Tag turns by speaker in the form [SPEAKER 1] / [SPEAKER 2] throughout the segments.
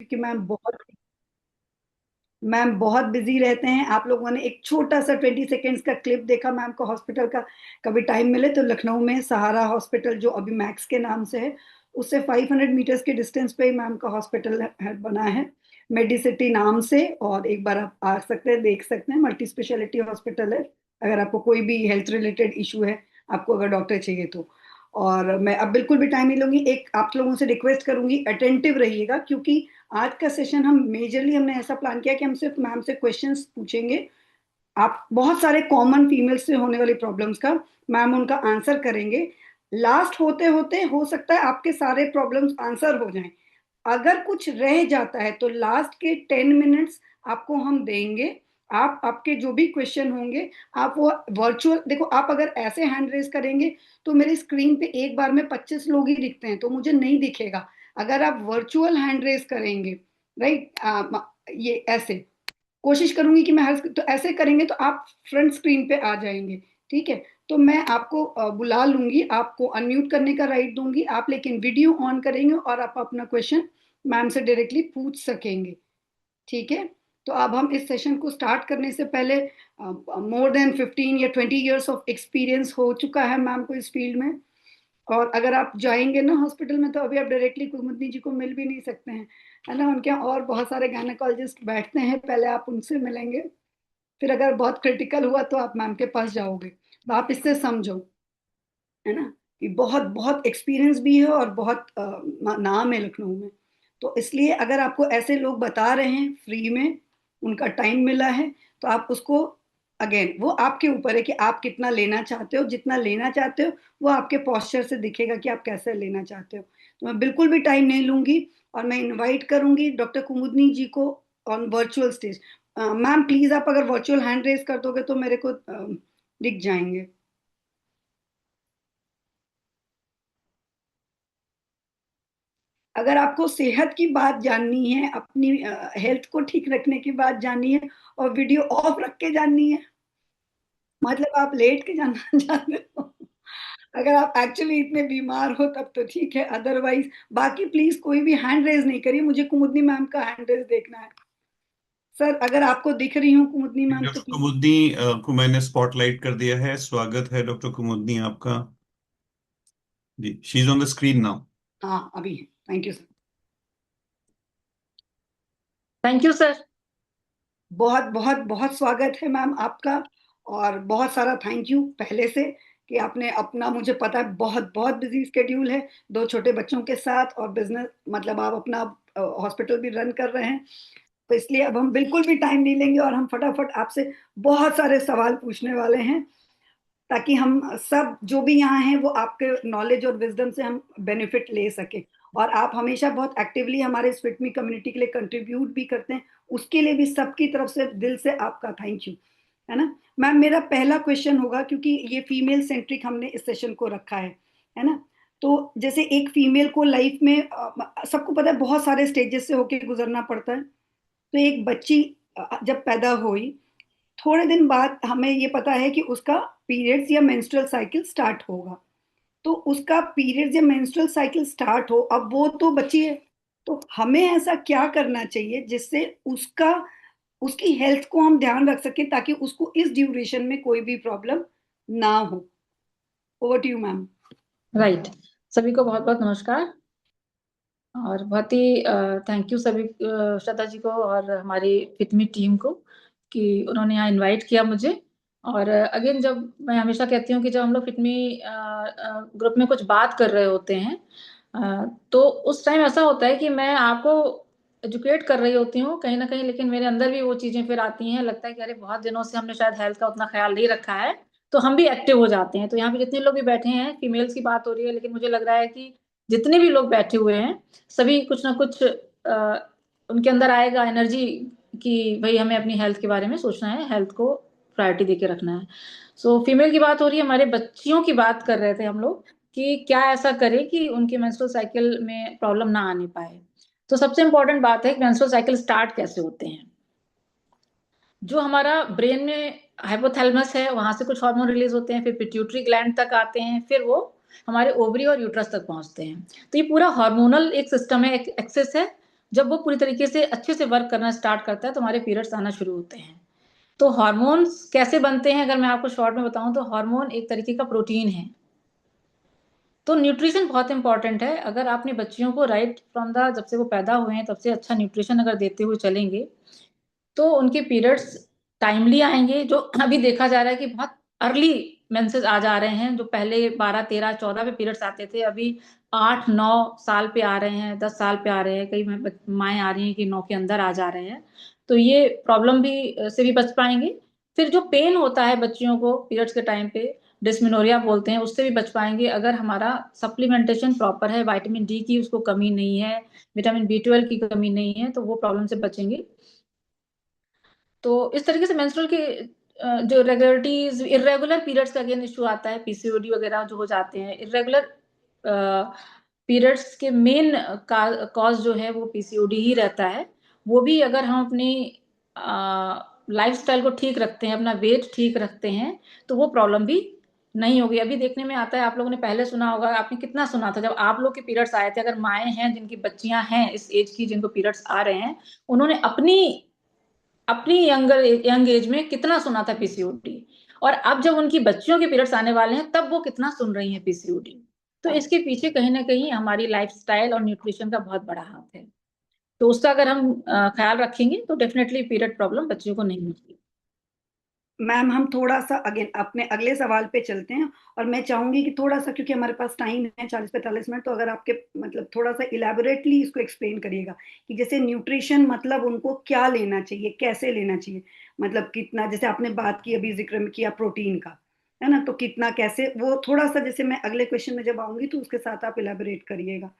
[SPEAKER 1] क्योंकि मैम बहुत बिजी रहते हैं। आप लोगों ने एक छोटा सा 20 सेकेंड्स का क्लिप देखा मैम को हॉस्पिटल का। कभी टाइम मिले तो लखनऊ में सहारा हॉस्पिटल जो अभी मैक्स के नाम से है, उससे 500 मीटर्स के डिस्टेंस पे ही मैम का हॉस्पिटल बना है, मेडिसिटी नाम से। और एक बार आप आ सकते हैं, देख सकते हैं, मल्टी स्पेशलिटी हॉस्पिटल है। अगर आपको कोई भी हेल्थ रिलेटेड इशू है, आपको अगर डॉक्टर चाहिए तो। और मैं अब बिल्कुल भी टाइम नहीं लूंगी, एक आप लोगों से रिक्वेस्ट करूंगी, अटेंटिव रहिएगा, क्योंकि आज का सेशन हम मेजरली हमने ऐसा प्लान किया कि हम सिर्फ मैम से क्वेश्चंस पूछेंगे। आप बहुत सारे कॉमन फीमेल्स से होने वाली प्रॉब्लम्स का मैम उनका आंसर करेंगे। लास्ट होते होते हो सकता है आपके सारे प्रॉब्लम्स आंसर हो जाएं। अगर कुछ रह जाता है तो लास्ट के 10 मिनट्स आपको हम देंगे। आप आपके जो भी क्वेश्चन होंगे, आप वो वर्चुअल देखो, आप अगर ऐसे हैंड रेज करेंगे तो मेरी स्क्रीन पे एक बार में 25 लोग ही दिखते हैं, तो मुझे नहीं दिखेगा। अगर आप वर्चुअल हैंड रेज करेंगे, राइट, ये ऐसे कोशिश करूंगी कि मैं हर तो ऐसे करेंगे तो आप फ्रंट स्क्रीन पे आ जाएंगे। ठीक है, तो मैं आपको बुला लूंगी, आपको अनम्यूट करने का राइट दूंगी, आप लेकिन वीडियो ऑन करेंगे और आप अपना क्वेश्चन मैम से डायरेक्टली पूछ सकेंगे। ठीक है, तो अब हम इस सेशन को स्टार्ट करने से पहले, मोर देन 15 या 20 ईयर्स ऑफ एक्सपीरियंस हो चुका है मैम को इस फील्ड में। और अगर आप जाएंगे ना हॉस्पिटल में तो अभी आप डायरेक्टली कुमुदनी जी को मिल भी नहीं सकते हैं, है ना। उनके यहाँ और बहुत सारे गायनेकोलॉजिस्ट बैठते हैं, पहले आप उनसे मिलेंगे, फिर अगर बहुत क्रिटिकल हुआ तो आप मैम के पास जाओगे। तो आप इससे समझो, है ना, कि बहुत बहुत एक्सपीरियंस भी है और बहुत नाम है लखनऊ में। तो इसलिए अगर आपको ऐसे लोग बता रहे हैं फ्री में, उनका टाइम मिला है, तो आप उसको, अगेन वो आपके ऊपर है कि आप कितना लेना चाहते हो। जितना लेना चाहते हो वो आपके पोस्चर से दिखेगा कि आप कैसे लेना चाहते हो। तो मैं बिल्कुल भी टाइम नहीं लूंगी और मैं इनवाइट करूंगी डॉक्टर कुमुदनी जी को on virtual stage. Ma'am please आप अगर वर्चुअल हैंड रेज कर दोगे तो मेरे को दिख जाएंगे। अगर आपको सेहत की बात जाननी है, अपनी हेल्थ को ठीक रखने की बात जाननी है, और वीडियो ऑफ रख के जाननी है, मतलब आप लेट के जानना चाहते हो, अगर आप एक्चुअली इतने बीमार हो तब तो ठीक है, अदरवाइज बाकी प्लीज कोई भी हैंड रेज नहीं करिए, मुझे कुमुदनी मैम का हैंड रेज देखना है। सर अगर आपको दिख रही हूँ कुमुदनी मैम तो
[SPEAKER 2] डॉक्टर
[SPEAKER 1] प्लीज।
[SPEAKER 2] कुमुदनी को मैंने स्पॉटलाइट कर दिया है। स्वागत है डॉक्टर कुमुदनी आपका। जी, she is on the screen now.
[SPEAKER 1] हाँ अभी है, thank you sir.
[SPEAKER 3] Thank you sir.
[SPEAKER 1] बहुत बहुत बहुत स्वागत है मैम आपका, और बहुत सारा थैंक यू पहले से कि आपने अपना, मुझे पता है बहुत बहुत बिजी स्केड्यूल है, दो छोटे बच्चों के साथ और बिजनेस, मतलब आप अपना हॉस्पिटल भी रन कर रहे हैं। तो इसलिए अब हम बिल्कुल भी टाइम नहीं लेंगे और हम फटाफट आपसे बहुत सारे सवाल पूछने वाले हैं, ताकि हम सब जो भी यहाँ हैं वो आपके नॉलेज और विजडम से हम बेनिफिट ले सके। और आप हमेशा बहुत एक्टिवली हमारे स्विटमी कम्युनिटी के लिए कंट्रीब्यूट भी करते हैं, उसके लिए भी सबकी तरफ से दिल से आपका थैंक यू, है ना। मैम मेरा पहला क्वेश्चन होगा, क्योंकि ये फीमेल सेंट्रिक हमने इस सेशन को रखा है ना। तो जैसे एक फीमेल को लाइफ में सबको पता है बहुत सारे स्टेजेस से होके गुजरना पड़ता है। तो एक बच्ची जब पैदा हुई, थोड़े दिन बाद हमें ये पता है कि उसका पीरियड्स या मेंस्ट्रुअल साइकिल स्टार्ट होगा। तो उसका पीरियड्स या मेंस्ट्रुअल साइकिल स्टार्ट हो, अब वो तो बच्ची है, तो हमें ऐसा क्या करना चाहिए जिससे उसका, उसकी हेल्थ को हम ध्यान रख सके, ताकि उसको इस ड्यूरेशन में कोई भी प्रॉब्लम ना हो। Over to you ma'am.
[SPEAKER 3] Right. सभी को बहुत बहुत नमस्कार और बहुत ही थैंक यू सभी श्रद्धा जी को और हमारी फिटमी टीम को कि उन्होंने यहाँ इनवाइट किया मुझे। और अगेन, जब मैं हमेशा कहती हूँ कि जब हम लोग फिटमी ग्रुप में कुछ बात कर रहे होते हैं, तो उस टाइम ऐसा होता है कि मैं आपको एजुकेट कर रही होती हूँ कहीं ना कहीं, लेकिन मेरे अंदर भी वो चीजें फिर आती हैं, लगता है कि अरे बहुत दिनों से हमने शायद हेल्थ का उतना ख्याल नहीं रखा है, तो हम भी एक्टिव हो जाते हैं। तो यहाँ पे जितने लोग भी बैठे हैं, फीमेल्स की बात हो रही है, लेकिन मुझे लग रहा है कि जितने भी लोग बैठे हुए हैं सभी कुछ ना कुछ उनके अंदर आएगा एनर्जी कि भाई हमें अपनी हेल्थ के बारे में सोचना है, हेल्थ को प्रायोरिटी देके रखना है। सो फीमेल की बात हो रही है, हमारे बच्चियों की बात कर रहे थे हम लोग कि क्या ऐसा करें कि उनके मेंस्ट्रुअल साइकिल में प्रॉब्लम ना आने पाए। तो सबसे इंपॉर्टेंट बात है कि मेंस्ट्रुअल साइकिल स्टार्ट कैसे होते हैं। जो हमारा ब्रेन में हाइपोथैलेमस है, वहां से कुछ हार्मोन रिलीज होते हैं, फिर पिट्यूटरी ग्लैंड तक आते हैं, फिर वो हमारे ओवरी और यूट्रस तक पहुंचते हैं। तो ये पूरा हार्मोनल एक सिस्टम है, एक एक्सेस है। जब वो पूरी तरीके से अच्छे से वर्क करना स्टार्ट करता है तो हमारे पीरियड्स आना शुरू होते हैं। तो हार्मोन्स कैसे बनते हैं, अगर मैं आपको शॉर्ट में बताऊं तो हार्मोन एक तरीके का प्रोटीन है। तो न्यूट्रिशन बहुत इंपॉर्टेंट है। अगर आपने बच्चियों को राइट फ्रॉम द जब से वो पैदा हुए हैं तब से अच्छा न्यूट्रिशन अगर देते हुए चलेंगे तो उनके पीरियड्स टाइमली आएंगे। जो अभी देखा जा रहा है कि बहुत अर्ली मेंसेस आ जा रहे हैं, जो पहले 12, 13, 14 पे पीरियड्स आते थे, अभी 8, 9 साल पे आ रहे हैं, 10 साल पे आ रहे हैं, कई माएँ आ रही हैं कि 9 के अंदर आ जा रहे हैं। तो ये प्रॉब्लम भी से भी बच पाएंगे। फिर जो पेन होता है बच्चियों को पीरियड्स के टाइम पे, डिस्मेनोरिया बोलते हैं, उससे भी बच पाएंगे अगर हमारा सप्लीमेंटेशन प्रॉपर है, विटामिन डी की उसको कमी नहीं है, विटामिन B12 की कमी नहीं है, तो वो प्रॉब्लम से बचेंगे। तो इस तरीके से मेंस्ट्रुअल के जो रेगुलरिटीज, इरेगुलर पीरियड्स का अगेन इशू आता है, पीसीओडी वगैरह जो हो जाते हैं। इरेगुलर पीरियड्स के मेन कॉज जो है वो पीसीओडी ही रहता है। वो भी अगर हम अपनी लाइफस्टाइल को ठीक रखते हैं, अपना वेट ठीक रखते हैं, तो वो प्रॉब्लम भी नहीं होगी। अभी देखने में आता है, आप लोगों ने पहले सुना होगा, आपने कितना सुना था जब आप लोग के पीरियड्स आए थे, अगर माएँ हैं जिनकी बच्चियां हैं इस एज की जिनको पीरियड्स आ रहे हैं, उन्होंने अपनी यंग एज में कितना सुना था पीसीओडी, और अब जब उनकी बच्चियों के पीरियड्स आने वाले हैं तब वो कितना सुन रही हैं पीसीओडी। तो इसके पीछे कहीं ना कहीं हमारी लाइफस्टाइल और न्यूट्रिशन का बहुत बड़ा हाथ है। तो उसका अगर हम ख्याल रखेंगे तो डेफिनेटली पीरियड प्रॉब्लम बच्चियों को नहीं होगी।
[SPEAKER 1] मैम हम थोड़ा सा अगेन अपने अगले सवाल पे चलते हैं, और मैं चाहूंगी कि थोड़ा सा, क्योंकि हमारे पास टाइम है 40-45 मिनट, तो अगर आपके मतलब थोड़ा सा इलेबोरेटली इसको एक्सप्लेन करिएगा कि जैसे न्यूट्रिशन मतलब उनको क्या लेना चाहिए, कैसे लेना चाहिए, मतलब कितना, जैसे आपने बात की अभी जिक्र में किया प्रोटीन का, है ना, तो कितना कैसे, वो थोड़ा सा जैसे मैं अगले क्वेश्चन में जब आऊंगी तो उसके साथ आप इलेबोरेट करिएगा,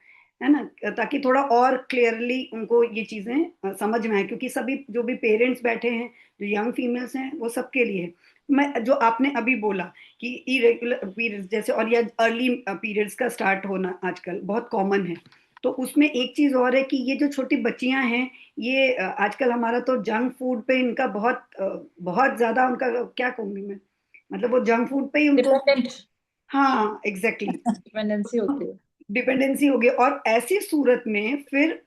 [SPEAKER 1] है ना, ताकि थोड़ा और क्लियरली उनको ये चीजें समझ में आए, क्योंकि सभी जो भी पेरेंट्स बैठे हैं, जो यंग फीमेल्स हैं, वो सबके लिए है। मैं जो आपने अभी बोला कि इरेगुलर पीरियड्स जैसे, और या अर्ली पीरियड्स का स्टार्ट होना आजकल बहुत कॉमन है, तो उसमें एक चीज और है कि ये जो छोटी बच्चियां हैं, ये आजकल हमारा तो जंक फूड पे इनका बहुत ज्यादा उनका, क्या कहूंगी मैं, मतलब वो जंक फूड पे ही उनको,
[SPEAKER 3] डिपेंडेंट
[SPEAKER 1] हाँ एग्जैक्टली
[SPEAKER 3] डिपेंडेंसी होती है।
[SPEAKER 1] डिपेंडेंसी हो गई। और ऐसी सूरत में फिर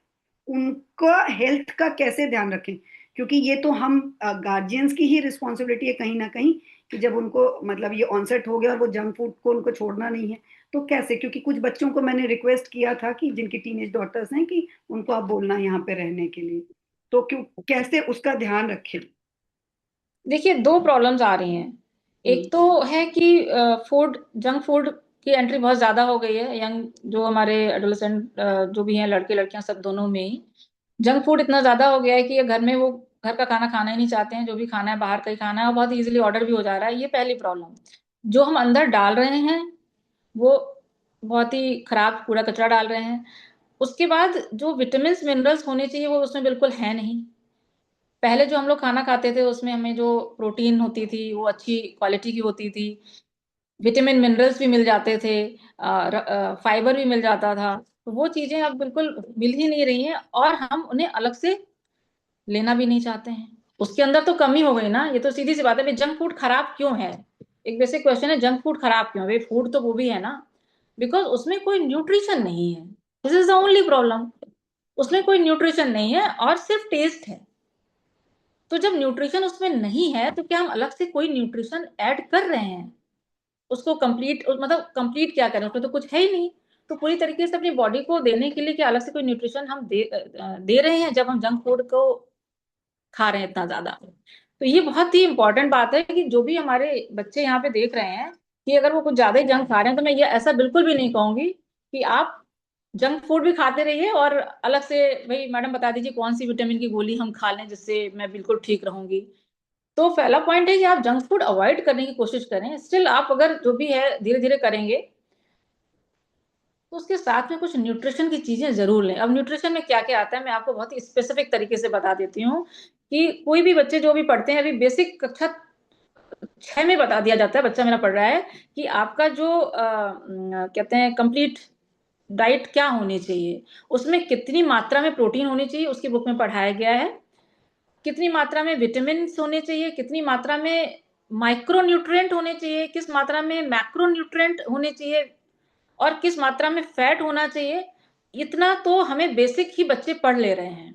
[SPEAKER 1] उनका हेल्थ का कैसे ध्यान रखें, क्योंकि ये तो हम गार्जियंस की ही रिस्पॉन्सिबिलिटी है कहीं ना कहीं, कि जब उनको मतलब ये ऑनसेट हो गया और वो जंक फूड को उनको छोड़ना नहीं है, तो कैसे, क्योंकि कुछ बच्चों को मैंने रिक्वेस्ट किया था कि जिनकी टीनेज डॉटर्स हैं कि उनको आप बोलना यहाँ पे रहने के लिए, तो क्यों कैसे उसका ध्यान रखें।
[SPEAKER 3] देखिए, दो प्रॉब्लम्स आ रही हैं। एक तो है कि फूड, जंक फूड की एंट्री बहुत ज्यादा हो गई है, यंग जो हमारे एडोलेसेंट जो भी हैं, लड़के लड़कियां सब दोनों में ही जंक फूड इतना ज्यादा हो गया है कि ये घर में वो घर का खाना खाना ही नहीं चाहते हैं, जो भी खाना है बाहर का ही खाना है, और बहुत इजीली ऑर्डर भी हो जा रहा है। ये पहली प्रॉब्लम। जो हम अंदर डाल रहे हैं वो बहुत ही खराब कूड़ा कचरा डाल रहे हैं। उसके बाद जो विटामिन मिनरल्स होने चाहिए वो उसमें बिल्कुल है नहीं। पहले जो हम लोग खाना खाते थे उसमें हमें जो प्रोटीन होती थी वो अच्छी क्वालिटी की होती थी, विटामिन मिनरल्स भी मिल जाते थे, फाइबर भी मिल जाता था। तो वो चीजें अब बिल्कुल मिल ही नहीं रही हैं, और हम उन्हें अलग से लेना भी नहीं चाहते हैं। उसके अंदर तो कमी हो गई ना, ये तो सीधी सी बात है। जंक फूड खराब क्यों है? एक बेसिक क्वेश्चन है, जंक फूड खराब क्यों है? फूड तो वो भी है ना, बिकॉज उसमें कोई न्यूट्रिशन नहीं है। This is the only problem. उसमें कोई न्यूट्रिशन नहीं है और सिर्फ टेस्ट है। तो जब न्यूट्रिशन उसमें नहीं है तो क्या हम अलग से कोई न्यूट्रिशन ऐड कर रहे हैं? उसको कंप्लीट, मतलब कंप्लीट क्या करें, उसमें तो कुछ है ही नहीं। तो पूरी तरीके से अपनी बॉडी को देने के लिए क्या अलग से कोई न्यूट्रिशन हम दे रहे हैं जब हम जंक फूड को खा रहे हैं इतना ज्यादा? तो ये बहुत ही इंपॉर्टेंट बात है कि जो भी हमारे बच्चे यहाँ पे देख रहे हैं कि अगर वो कुछ ज्यादा ही जंक खा रहे हैं, तो मैं ये ऐसा बिल्कुल भी नहीं कहूंगी कि आप जंक फूड भी खाते रहिए और अलग से भाई मैडम बता दीजिए कौन सी विटामिन की गोली हम खा लें जिससे मैं बिल्कुल ठीक रहूंगी। तो पहला पॉइंट है कि आप जंक फूड अवॉइड करने की कोशिश करें। स्टिल आप अगर जो भी है धीरे धीरे करेंगे तो उसके साथ में कुछ न्यूट्रिशन की चीजें जरूर लें। अब न्यूट्रिशन में क्या क्या आता है मैं आपको बहुत ही स्पेसिफिक तरीके से बता देती हूँ कि कोई भी बच्चे जो भी पढ़ते हैं, अभी बेसिक कक्षा 6 में बता दिया जाता है, बच्चा मेरा पढ़ रहा है, कि आपका जो कहते हैं कंप्लीट डाइट क्या होनी चाहिए, उसमें कितनी मात्रा में प्रोटीन होनी चाहिए उसकी बुक में पढ़ाया गया है, कितनी मात्रा में विटामिन होने चाहिए, कितनी मात्रा में माइक्रो न्यूट्रिएंट होने चाहिए, किस मात्रा में मैक्रो न्यूट्रिएंट होने चाहिए, और किस मात्रा में फैट होना चाहिए। इतना तो हमें बेसिक ही बच्चे पढ़ ले रहे हैं।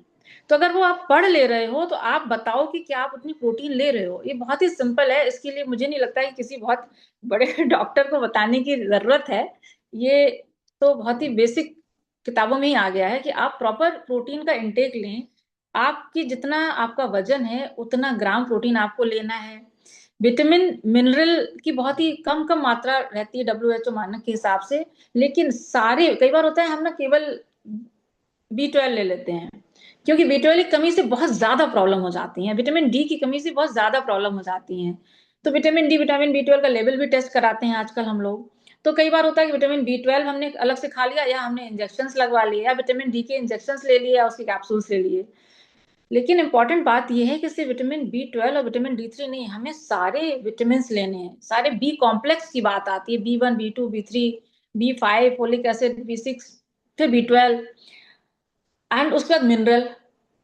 [SPEAKER 3] तो अगर वो आप पढ़ ले रहे हो तो आप बताओ कि क्या आप उतनी प्रोटीन ले रहे हो। ये बहुत ही सिंपल है, इसके लिए मुझे नहीं लगता है कि किसी बहुत बड़े डॉक्टर को बताने की जरूरत है। ये तो बहुत ही बेसिक किताबों में ही आ गया है कि आप प्रॉपर प्रोटीन का इंटेक लें। आपकी जितना आपका वजन है उतना ग्राम प्रोटीन आपको लेना है। विटामिन मिनरल की बहुत ही कम मात्रा रहती है WHO मानक के हिसाब से, लेकिन सारे कई बार होता है हम ना केवल B12 ले लेते हैं, क्योंकि B12 की कमी से बहुत ज्यादा प्रॉब्लम हो जाती है, विटामिन डी की कमी से बहुत ज्यादा प्रॉब्लम हो जाती है। तो विटामिन डी विटामिन B12 का लेवल भी टेस्ट कराते हैं आजकल हम लोग। तो कई बार होता है कि विटामिन B12 हमने अलग से खा लिया, या हमने इंजेक्शन लगवा लिए, या विटामिन डी के इंजेक्शन ले लिए, या उसके कैप्सूल्स ले लिए। लेकिन इंपॉर्टेंट बात यह है कि सिर्फ विटामिन B12 और विटामिन D3 नहीं, हमें सारे विटामिन लेने हैं। सारे B कॉम्प्लेक्स की बात आती है, B1 B2 B3 B5 folic acid B6 फिर B12 एंड उसके बाद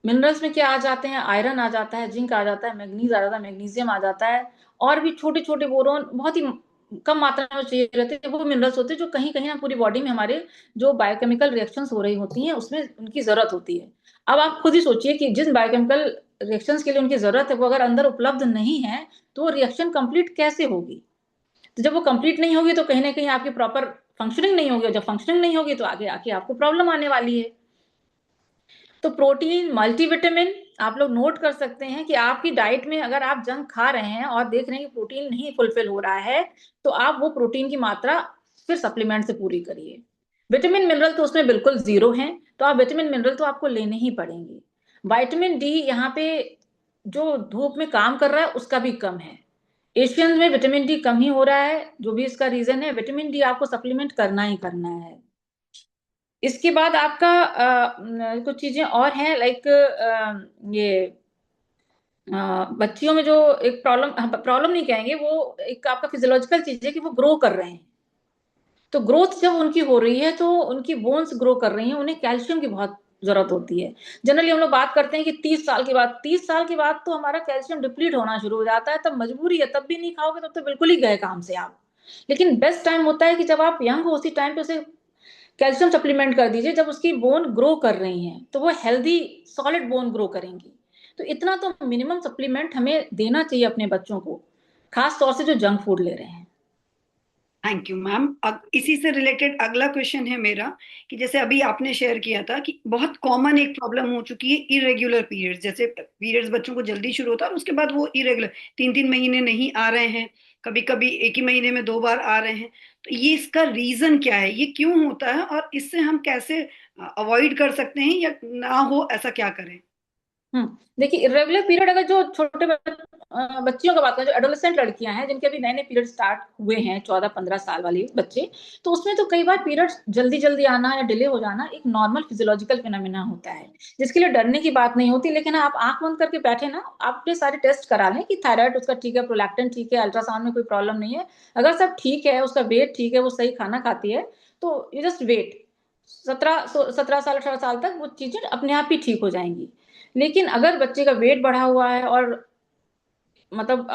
[SPEAKER 3] मिनरल्स में क्या आ जाते हैं, आयरन आ जाता है, जिंक आ जाता है, मैग्नीज आ जाता है, मैग्नीशियम आ जाता है, और भी छोटे छोटे बोरोन बहुत ही कम मात्रा में चाहिए रहते हैं। वो मिनरल्स होते हैं जो कहीं कहीं ना पूरी बॉडी में हमारे जो बायोकेमिकल रिएक्शंस हो रही होती हैं उसमें उनकी जरूरत होती है। अब आप खुद ही सोचिए कि जिन बायोकेमिकल रिएक्शंस के लिए उनकी जरूरत है वो अगर अंदर उपलब्ध नहीं है तो वो रिएक्शन कंप्लीट कैसे होगी। तो जब वो कंप्लीट नहीं होगी तो कहीं ना कहीं आपकी प्रॉपर फंक्शनिंग नहीं होगी, और जब फंक्शनिंग नहीं होगी तो आगे आके आपको प्रॉब्लम आने वाली है। तो प्रोटीन मल्टीविटामिन आप लोग नोट कर सकते हैं कि आपकी डाइट में अगर आप जंक खा रहे हैं और देख रहे हैं कि प्रोटीन नहीं फुलफिल हो रहा है तो आप वो प्रोटीन की मात्रा फिर सप्लीमेंट से पूरी करिए। विटामिन मिनरल तो उसमें बिल्कुल जीरो है, तो आप विटामिन मिनरल तो आपको लेने ही पड़ेंगे। विटामिन डी यहाँ पे जो धूप में काम कर रहा है उसका भी कम है। एशियन में विटामिन डी कम ही हो रहा है, जो भी इसका रीजन है, विटामिन डी आपको सप्लीमेंट करना ही करना है। इसके बाद आपका कुछ चीजें और हैं, लाइक ये बच्चियों में जो एक प्रॉब्लम नहीं कहेंगे, वो एक आपका फिजियोलॉजिकल चीज है कि वो ग्रो कर रहे हैं। तो ग्रोथ जब उनकी हो रही है तो उनकी बोन्स ग्रो कर रही हैं, उन्हें कैल्शियम की बहुत जरूरत होती है। जनरली हम लोग बात करते हैं कि 30 साल के बाद, 30 साल के बाद तो हमारा कैल्शियम डिप्लीट होना शुरू हो जाता है, तब मजबूरी है, तब भी नहीं खाओगे तब तो बिल्कुल ही गए काम से आप। लेकिन बेस्ट टाइम होता है कि जब आप यंग हो उसी टाइम पे उसे कैल्शियम सप्लीमेंट कर दीजिए, जब उसकी बोन ग्रो कर रही हैं तो वो हेल्दी सॉलिड बोन ग्रो करेंगी। तो इतना तो मिनिमम सप्लीमेंट हमें देना चाहिए अपने बच्चों को, खास तौर से जो जंक फूड ले रहे हैं।
[SPEAKER 1] Thank you ma'am. अब इसी से रिलेटेड अगला क्वेश्चन है मेरा कि जैसे अभी आपने शेयर किया था कि बहुत कॉमन एक प्रॉब्लम हो चुकी है इरेग्युलर पीरियड्स, जैसे पीरियड्स बच्चों को जल्दी शुरू होता है और उसके बाद वो इरेगुलर 3-3 महीने नहीं आ रहे हैं, कभी कभी एक ही महीने में 2 बार आ रहे हैं। तो ये इसका रीजन क्या है, ये क्यों होता है और इससे हम कैसे अवॉइड कर सकते हैं या ना हो ऐसा क्या करें?
[SPEAKER 3] देखिए इरेगुलर पीरियड अगर जो छोटे बच्चियों का बात करें, जो एडोलेसेंट लड़कियां हैं जिनके अभी नए नए पीरियड स्टार्ट हुए हैं, 14-15 साल वाले बच्चे, तो उसमें तो कई बार पीरियड जल्दी जल्दी आना या डिले हो जाना एक नॉर्मल फिजियोलॉजिकल फिनोमिना होता है, जिसके लिए डरने की बात नहीं होती। लेकिन आप आंख बंद करके बैठे ना, आप अपने सारे टेस्ट करा लें कि थायराइड उसका ठीक है, प्रोलैक्टिन ठीक है, अल्ट्रासाउंड में कोई प्रॉब्लम नहीं है, अगर सब ठीक है, उसका वेट ठीक है, वो सही खाना खाती है, तो यू जस्ट वेट। 17 साल 18 साल तक वो चीजें अपने आप ही ठीक हो जाएंगी। लेकिन अगर बच्चे का वेट बढ़ा हुआ है और मतलब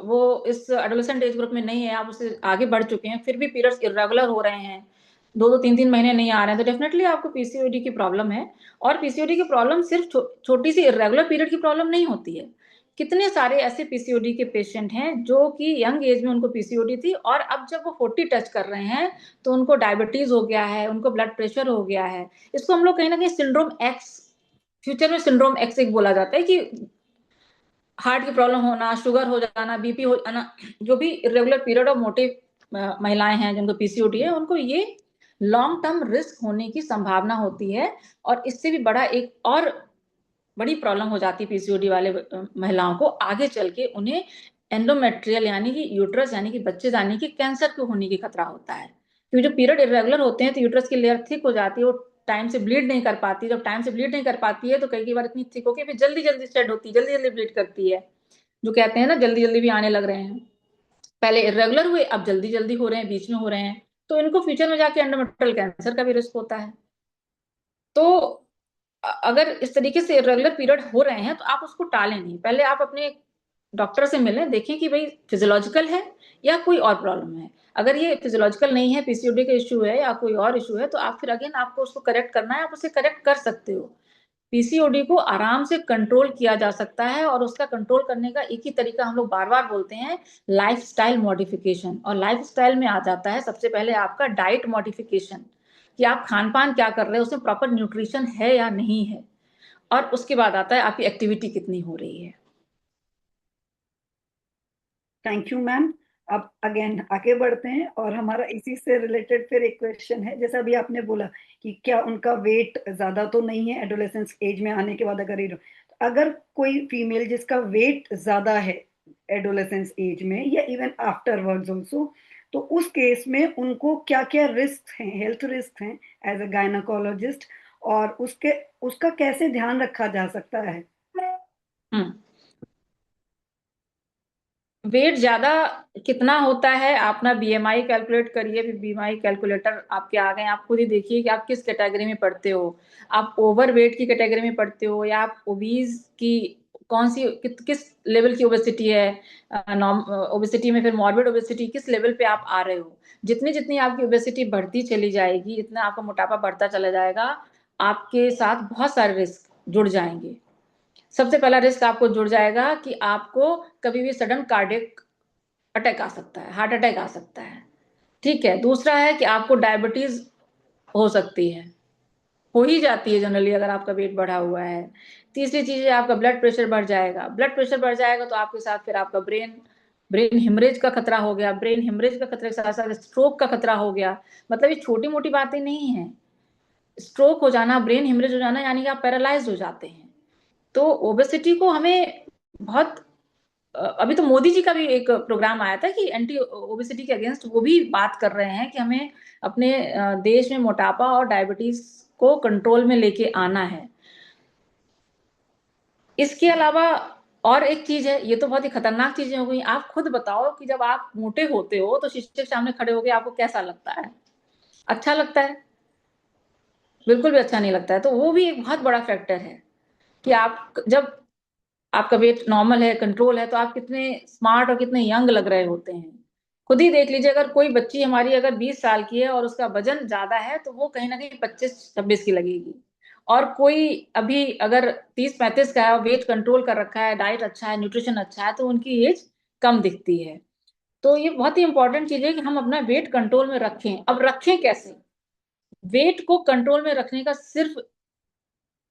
[SPEAKER 3] वो इस एडोलेसेंट एज ग्रुप में नहीं है, आप उससे आगे बढ़ चुके हैं, फिर भी पीरियड्स इरेगुलर हो रहे हैं, 2-2 3-3 महीने नहीं आ रहे हैं, तो डेफिनेटली आपको पीसीओडी की प्रॉब्लम है। और पीसीओडी की प्रॉब्लम सिर्फ छोटी सी इरेगुलर पीरियड की प्रॉब्लम नहीं होती है। कितने सारे ऐसे पीसीओडी के पेशेंट हैं जो कि यंग एज में उनको पीसीओडी थी और अब जब वो 40 टच कर रहे हैं तो उनको डायबिटीज हो गया है, उनको ब्लड प्रेशर हो गया है। इसको हम लोग कहीं ना कहीं सिंड्रोम एक्स, फ्यूचर में सिंड्रोम एक्स एक बोला जाता है, कि हार्ट की प्रॉब्लम होना, शुगर हो जाना, बीपी हो जाना, जो भी इरेगुलर पीरियड और मोटे महिलाएं हैं जिनको पीसीओडी है, उनको ये लॉन्ग टर्म रिस्क होने की संभावना होती है। और इससे भी बड़ा एक और बड़ी प्रॉब्लम हो जाती है पीसीओडी वाले महिलाओं को, आगे चल के उन्हें एंडोमेट्रियल यानी कि यूट्रस यानी कि बच्चे दानी के कैंसर के होने की खतरा होता है। क्योंकि जो पीरियड इरेगुलर होते हैं तो यूट्रस की लेयर थिक हो जाती है, वो टाइम से ब्लीड नहीं कर पाती। जब टाइम से ब्लीड नहीं कर पाती है तो कई बार इतनी थिक होकर फिर जल्दी जल्दी स्टेड होती है, जल्दी जल्दी ब्लीड करती है, जो कहते हैं ना जल्दी जल्दी भी आने लग रहे हैं। पहले इरेगुलर हुए, अब जल्दी जल्दी हो रहे हैं, बीच में हो रहे हैं, तो इनको फ्यूचर में जाके एंडोमेट्रियल कैंसर का भी रिस्क होता है। तो अगर इस तरीके से इरेगुलर पीरियड हो रहे हैं तो आप उसको टालें नहीं, पहले आप अपने डॉक्टर से मिलें, देखें कि भाई फिजियोलॉजिकल है या कोई और प्रॉब्लम है। अगर ये फिजियोलॉजिकल नहीं है, पीसीओडी का इश्यू है या कोई और इश्यू है, तो आप फिर अगेन आपको उसको करेक्ट करना है, आप उसे करेक्ट कर सकते हो। पीसीओडी को आराम से कंट्रोल किया जा सकता है, और उसका कंट्रोल करने का एक ही तरीका हम लोग बार बार बोलते हैं, लाइफस्टाइल मॉडिफिकेशन। और लाइफस्टाइल में आ जाता है सबसे पहले आपका डाइट मॉडिफिकेशन, कि आप खान पान क्या कर रहे हैं, उसमें प्रॉपर न्यूट्रिशन है या नहीं है, और उसके बाद आता है आपकी एक्टिविटी कितनी हो रही है।
[SPEAKER 1] Thank you ma'am. अब अगेन आगे बढ़ते हैं, और हमारा इसी से रिलेटेड फिर एक क्वेश्चन है। जैसा अभी आपने बोला कि क्या उनका वेट ज्यादा तो नहीं है एडोलेसेंस एज में आने के बाद, अगर कोई फीमेल जिसका वेट ज्यादा है एडोलेसेंस एज में या इवन आफ्टरवर्ड्स ऑल्सो, तो उस केस में उनको क्या क्या रिस्क हैं, हेल्थ रिस्क हैं एज अ गायनाकोलॉजिस्ट, और उसका कैसे ध्यान रखा जा सकता है?
[SPEAKER 3] वेट ज्यादा कितना होता है, आप ना बीएमआई कैलकुलेट करिए, फिर बीएमआई कैलकुलेटर आपके आ गए, आप खुद ही देखिए कि आप किस कैटेगरी में पढ़ते हो। आप ओवर वेट की कैटेगरी में पढ़ते हो, या आप ओबीज की कौन सी किस लेवल की ओबेसिटी है, ओबेसिटी में फिर मॉर्बिड ओबेसिटी किस लेवल पे आप आ रहे हो। जितनी जितनी आपकी ओबेसिटी बढ़ती चली जाएगी, जितना आपका मोटापा बढ़ता चला जाएगा, आपके साथ बहुत सारे रिस्क जुड़ जाएंगे। सबसे पहला रिस्क आपको जुड़ जाएगा कि आपको कभी भी सडन कार्डियक अटैक आ सकता है, हार्ट अटैक आ सकता है। ठीक है, दूसरा है कि आपको डायबिटीज हो सकती है, हो ही जाती है जनरली अगर आपका वेट बढ़ा हुआ है। तीसरी चीज है आपका ब्लड प्रेशर बढ़ जाएगा। ब्लड प्रेशर बढ़ जाएगा तो आपके साथ फिर आपका ब्रेन हिमरेज का खतरा हो गया। ब्रेन हिमरेज का खतरे के साथ साथ स्ट्रोक का खतरा हो गया। मतलब ये छोटी मोटी बातें नहीं है। स्ट्रोक हो जाना, ब्रेन हिमरेज हो जाना, यानी कि आप पैरालाइज हो जाते हैं। तो ओबेसिटी को हमें बहुत, अभी तो मोदी जी का भी एक प्रोग्राम आया था कि एंटी ओबेसिटी के अगेंस्ट वो भी बात कर रहे हैं कि हमें अपने देश में मोटापा और डायबिटीज को कंट्रोल में लेके आना है। इसके अलावा और एक चीज है, ये तो बहुत ही खतरनाक चीजें हो गई। आप खुद बताओ कि जब आप मोटे होते हो तो शीशे के सामने खड़े होके आपको कैसा लगता है? अच्छा लगता है? बिल्कुल भी अच्छा नहीं लगता है। तो वो भी एक बहुत बड़ा फैक्टर है कि आप जब आपका वेट नॉर्मल है, कंट्रोल है, तो आप कितने स्मार्ट और कितने यंग लग रहे होते हैं। खुद ही देख लीजिए, अगर कोई बच्ची हमारी अगर 20 साल की है और उसका वजन ज्यादा है, तो वो कहीं ना कहीं 25-26 की लगेगी। और कोई अभी अगर 30-35 का है और वेट कंट्रोल कर रखा है, डाइट अच्छा है, न्यूट्रिशन अच्छा है, तो उनकी एज कम दिखती है। तो ये बहुत ही इंपॉर्टेंट चीज है कि हम अपना वेट कंट्रोल में रखें। अब रखें कैसे? वेट को कंट्रोल में रखने का सिर्फ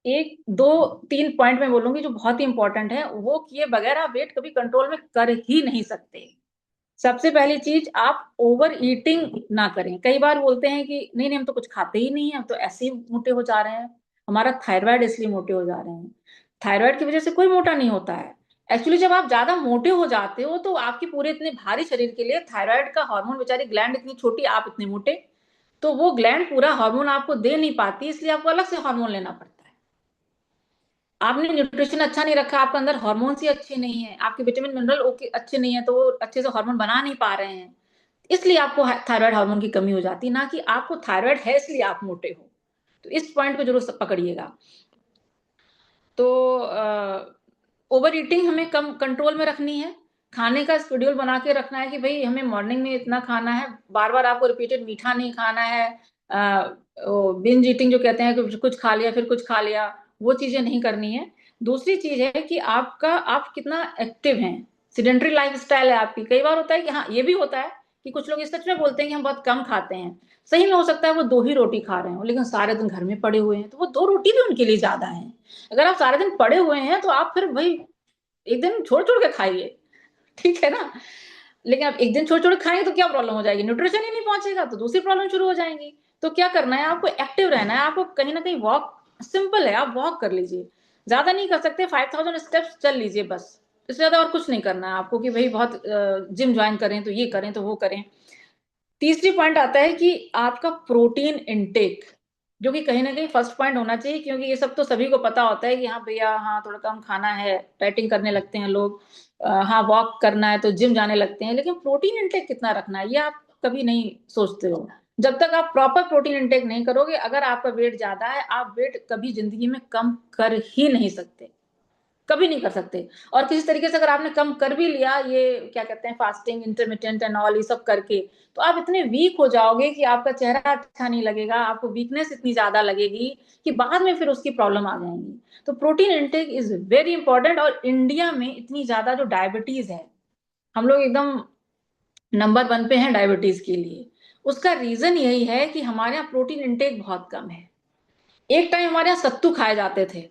[SPEAKER 3] एक दो तीन पॉइंट में बोलूंगी जो बहुत ही इंपॉर्टेंट है, वो किए बगैर आप वेट कभी कंट्रोल में कर ही नहीं सकते। सबसे पहली चीज, आप ओवर ईटिंग ना करें। कई बार बोलते हैं कि नहीं नहीं हम तो कुछ खाते ही नहीं है, हम तो ऐसे ही मोटे हो जा रहे हैं, हमारा थायराइड इसलिए मोटे हो जा रहे हैं। थायराइड की वजह से कोई मोटा नहीं होता है। एक्चुअली जब आप ज्यादा मोटे हो जाते हो तो आपके पूरे इतने भारी शरीर के लिए थायराइड का हार्मोन, बेचारी ग्लैंड इतनी छोटी, आप इतने मोटे, तो वो ग्लैंड पूरा हार्मोन आपको दे नहीं पाती, इसलिए आपको अलग से हार्मोन लेना पड़ता है। आपने न्यूट्रिशन अच्छा नहीं रखा, आपके अंदर हार्मोन्स ही अच्छे नहीं है, आपके विटामिन मिनरल ओके अच्छे नहीं है, तो वो अच्छे से हार्मोन बना नहीं पा रहे हैं, इसलिए आपको थायराइड हार्मोन की कमी हो जाती है, ना कि आपको थायराइड है इसलिए आप मोटे हो। तो इस पॉइंट को जरूर पकड़िएगा। तो ओवर ईटिंग हमें कम कंट्रोल में रखनी है। खाने का शेड्यूल बना के रखना है कि भाई हमें मॉर्निंग में इतना खाना है, बार बार आपको रिपीटेड मीठा नहीं खाना है। बिंज ईटिंग जो कहते हैं कि कुछ खा लिया फिर कुछ खा लिया, वो चीजें नहीं करनी है। दूसरी चीज है कि आप कितना एक्टिव हैं, सिडेंटरी लाइफस्टाइल है आपकी। कई बार होता है कि हाँ, ये भी होता है कि कुछ लोग इस सच में बोलते हैं कि हम बहुत कम खाते हैं। सही में हो सकता है वो 2 ही रोटी खा रहे हो, लेकिन सारे दिन घर में पड़े हुए हैं, तो वो 2 रोटी भी उनके लिए ज्यादा है। अगर आप सारे दिन पड़े हुए हैं तो आप फिर भाई एक दिन छोड़ छोड़ के खाइए, ठीक है ना? लेकिन आप एक दिन छोड़ छोड़ के खाएंगे तो क्या प्रॉब्लम हो जाएगी? न्यूट्रिशन ही नहीं पहुंचेगा तो दूसरी प्रॉब्लम शुरू हो जाएंगी। तो क्या करना है, आपको एक्टिव रहना है। आपको कहीं ना कहीं वॉक, सिंपल है, आप वॉक कर लीजिए। ज्यादा नहीं कर सकते, 5000 स्टेप्स चल लीजिए बस, इससे ज्यादा और कुछ नहीं करना है आपको कि भाई बहुत जिम ज्वाइन करें तो ये करें तो वो करें। तीसरी पॉइंट आता है कि आपका प्रोटीन इनटेक, जो कि कहीं ना कहीं फर्स्ट पॉइंट होना चाहिए, क्योंकि ये सब तो सभी को पता होता है कि हाँ भैया, हाँ थोड़ा कम खाना है, डाइटिंग करने लगते हैं लोग, हाँ वॉक करना है तो जिम जाने लगते हैं, लेकिन प्रोटीन इनटेक कितना रखना है ये आप कभी नहीं सोचते हो। जब तक आप प्रॉपर प्रोटीन इनटेक नहीं करोगे, अगर आपका वेट ज्यादा है, आप वेट कभी जिंदगी में कम कर ही नहीं सकते, कभी नहीं कर सकते। और किसी तरीके से अगर आपने कम कर भी लिया, ये क्या कहते हैं फास्टिंग, इंटरमिटेंट एंड ऑल ये सब करके, तो आप इतने वीक हो जाओगे कि आपका चेहरा अच्छा नहीं लगेगा, आपको वीकनेस इतनी ज्यादा लगेगी कि बाद में फिर उसकी प्रॉब्लम आ जाएंगी। तो protein intake is very important. और इंडिया में इतनी ज्यादा जो डायबिटीज है, हम लोग एकदम नंबर 1 पे हैं डायबिटीज के लिए। उसका रीजन यही है कि हमारे यहाँ प्रोटीन इंटेक बहुत कम है। एक टाइम हमारे यहाँ सत्तू खाए जाते थे,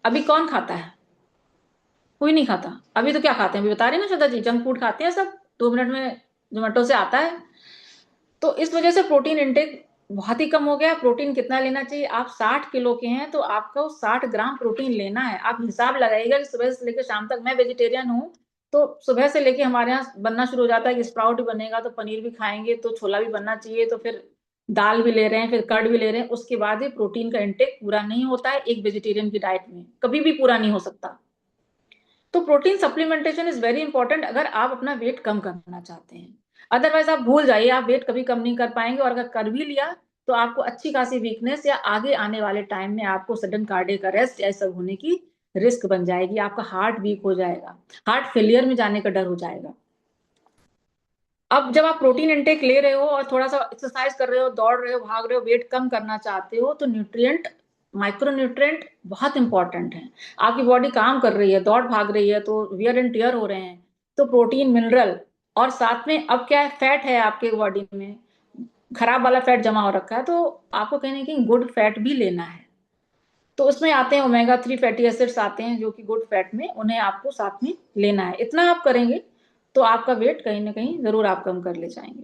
[SPEAKER 3] अभी कौन खाता है? कोई नहीं खाता। अभी तो क्या खाते हैं, अभी बता रहे हैं ना श्रद्धा जी, जंक फूड खाते हैं सब, 2 मिनट में जोमेटो से आता है। तो इस वजह से प्रोटीन इंटेक बहुत ही कम हो गया। प्रोटीन कितना लेना चाहिए? आप 60 किलो के हैं तो आपको 60 ग्राम प्रोटीन लेना है। आप हिसाब लगाइएगा कि सुबह से लेकर शाम तक, मैं वेजिटेरियन हूँ तो सुबह से लेके हमारे यहाँ बनना शुरू हो जाता है कि स्प्राउट भी बनेगा तो पनीर भी खाएंगे तो छोला भी बनना चाहिए, तो फिर दाल भी ले रहे हैं, फिर कर्ड भी ले रहे हैं, उसके बाद ही प्रोटीन का इंटेक पूरा नहीं होता है। एक वेजिटेरियन की डाइट में कभी भी पूरा नहीं हो सकता। तो protein supplementation is very important अगर आप अपना वेट कम करना चाहते हैं। अदरवाइज आप भूल जाइए, आप वेट कभी कम नहीं कर पाएंगे। और अगर कर भी लिया तो आपको अच्छी खासी वीकनेस या आगे आने वाले टाइम में आपको सडन कार्डियक अरेस्ट या सब होने की रिस्क बन जाएगी। आपका हार्ट वीक हो जाएगा, हार्ट फेलियर में जाने का डर हो जाएगा। अब जब आप प्रोटीन इंटेक ले रहे हो और थोड़ा सा एक्सरसाइज कर रहे हो, दौड़ रहे हो, भाग रहे हो, वेट कम करना चाहते हो, तो न्यूट्रिएंट, माइक्रो न्यूट्रिएंट बहुत इंपॉर्टेंट है। आपकी बॉडी काम कर रही है, दौड़ भाग रही है, तो वियर एंड टियर हो रहे हैं, तो प्रोटीन, मिनरल, और साथ में अब क्या है, फैट है आपके बॉडी में, खराब वाला फैट जमा हो रखा है, तो आपको कहीं ना कहीं गुड फैट भी लेना है। तो उसमें आते हैं ओमेगा 3 फैटी एसिड्स आते हैं जो कि गुड फैट में, उन्हें आपको साथ में लेना है। इतना आप करेंगे तो आपका वेट कहीं ना कहीं जरूर आप कम कर ले जाएंगे।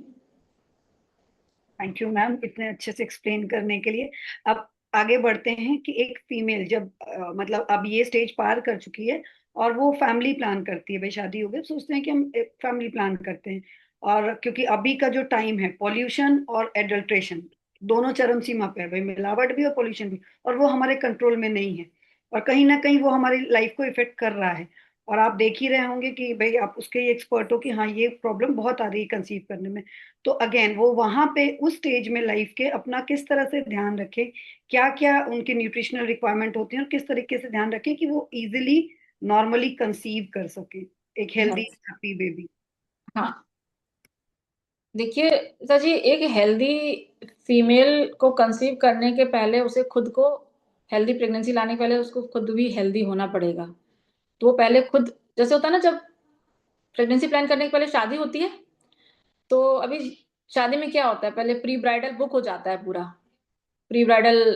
[SPEAKER 1] थैंक यू मैम इतने अच्छे से एक्सप्लेन करने के लिए। अब आगे बढ़ते हैं कि एक फीमेल जब मतलब अब ये स्टेज पार कर चुकी है और वो फैमिली प्लान करती है, भाई शादी हो गई, सोचते हैं कि हम फैमिली प्लान करते हैं। और क्योंकि अभी का जो टाइम है, पॉल्यूशन और एडल्ट्रेशन दोनों चरम सीमा पे है, भाई मिलावट भी और पॉल्यूशन भी, और वो हमारे कंट्रोल में नहीं है, और कहीं ना कहीं वो हमारी लाइफ को इफेक्ट कर रहा है। और आप देख ही रहे होंगे कि भाई आप उसके ही एक्सपर्ट हो कि हाँ ये प्रॉब्लम बहुत आ रही है कंसीव करने में। तो अगेन वो वहां पे उस स्टेज में लाइफ के अपना किस तरह से ध्यान रखे, क्या क्या उनकी न्यूट्रिशनल रिक्वायरमेंट होती है, और किस तरीके से ध्यान रखे कि वो इजीली नॉर्मली कंसीव कर सके एक हेल्दी
[SPEAKER 3] Yes.
[SPEAKER 1] Happy baby.
[SPEAKER 3] हाँ, देखिए सर जी, एक हेल्दी फीमेल को कंसीव करने के पहले उसे खुद को, हेल्दी प्रेगनेंसी लाने के पहले उसको खुद भी हेल्दी होना पड़ेगा। तो वो पहले खुद, जैसे होता है ना, जब प्रेगनेंसी प्लान करने के पहले शादी होती है, तो अभी शादी में क्या होता है, पहले प्री ब्राइडल बुक हो जाता है पूरा। प्री ब्राइडल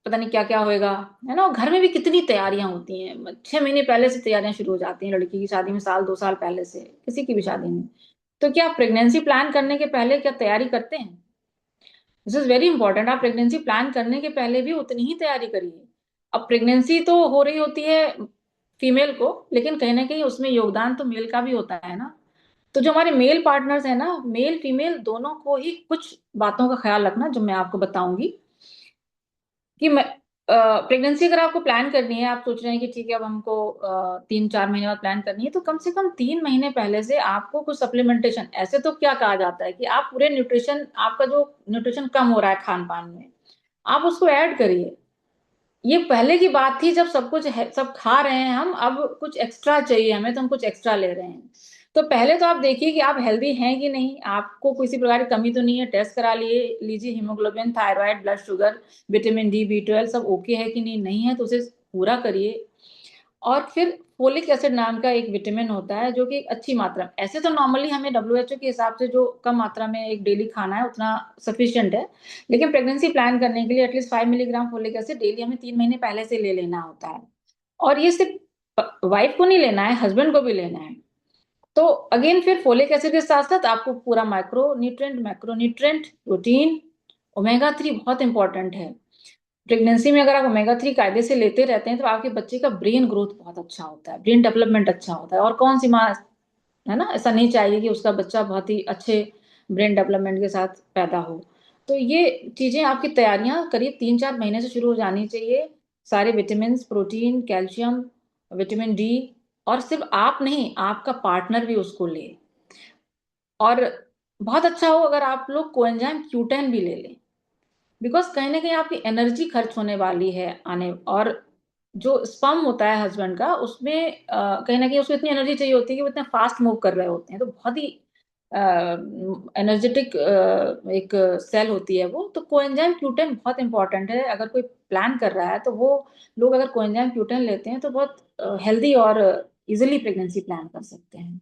[SPEAKER 3] पता नहीं क्या क्या होएगा, है ना। और घर में भी कितनी तैयारियां होती हैं, 6 महीने पहले से तैयारियां शुरू हो जाती हैं लड़की की शादी में, साल 2 साल पहले से, किसी की भी शादी में। तो क्या प्रेगनेंसी प्लान करने के पहले क्या तैयारी करते हैं? This is very important. आप प्रेगनेंसी प्लान करने के पहले भी उतनी ही तैयारी करिए। अब प्रेगनेंसी तो हो रही होती है फीमेल को, लेकिन कहीं ना कहीं उसमें योगदान तो मेल का भी होता है ना। तो जो हमारे मेल पार्टनर्स है ना, मेल फीमेल दोनों को ही कुछ बातों का ख्याल रखना, जो मैं आपको बताऊंगी कि प्रेगनेंसी अगर आपको प्लान करनी है, आप सोच रहे हैं कि ठीक है अब हमको 3-4 महीने बाद प्लान करनी है, तो कम से कम 3 महीने पहले से आपको कुछ सप्लीमेंटेशन, ऐसे तो क्या कहा जाता है कि आप पूरे न्यूट्रिशन, आपका जो न्यूट्रिशन कम हो रहा है खान पान में, आप उसको ऐड करिए। ये पहले की बात थी जब सब कुछ है, सब खा रहे हैं हम, अब कुछ एक्स्ट्रा चाहिए हमें तो हम कुछ एक्स्ट्रा ले रहे हैं। तो पहले तो आप देखिए कि आप हेल्दी हैं कि नहीं, आपको किसी प्रकार की कमी तो नहीं है, टेस्ट करा लिए लीजिए, haemoglobin, thyroid, blood sugar, vitamin D, B12 सब ओके है कि नहीं, नहीं है तो उसे पूरा करिए। और फिर फोलिक एसिड नाम का एक विटामिन होता है जो कि एक अच्छी मात्रा, ऐसे तो नॉर्मली हमें WHO के हिसाब से जो कम मात्रा में एक डेली खाना है उतना सफिशिएंट है, लेकिन प्रेगनेंसी प्लान करने के लिए at least 5 milligram folic acid daily हमें 3 महीने पहले से ले लेना होता है। और ये सिर्फ वाइफ को नहीं लेना है, हस्बैंड को भी लेना है। तो अगेन फिर फोलिक एसिड के साथ साथ आपको पूरा micro nutrient, macro nutrient, protein, omega 3 बहुत इंपॉर्टेंट है। प्रेगनेंसी में अगर आप ओमेगा 3 कायदे से लेते रहते हैं तो आपके बच्चे का ब्रेन ग्रोथ बहुत अच्छा होता है, ब्रेन डेवलपमेंट अच्छा होता है। और कौन सी माँ, है ना, ऐसा नहीं चाहिए कि उसका बच्चा बहुत ही अच्छे ब्रेन डेवलपमेंट के साथ पैदा हो। तो ये चीजें आपकी तैयारियां करीब 3-4 महीने से शुरू हो जानी चाहिए। सारे vitamin, protein, calcium, vitamin D. और सिर्फ आप नहीं, आपका पार्टनर भी उसको ले। और बहुत अच्छा हो अगर आप लोग कोएंजाइम Q10 भी ले लें, बिकॉज कहीं ना कहीं आपकी एनर्जी खर्च होने वाली है आने। और जो स्पर्म होता है हस्बैंड का, उसमें कहीं ना कहीं उसको इतनी एनर्जी चाहिए होती है कि वो इतना फास्ट मूव कर रहे होते हैं, तो बहुत ही एनर्जेटिक एक सेल होती है वो। तो कोएंजाइम Q10 बहुत इंपॉर्टेंट है। अगर कोई प्लान कर रहा है तो वो लोग अगर कोएंजाइम Q10 लेते हैं तो बहुत हेल्दी और इजिली प्रेगनेंसी प्लान कर सकते हैं।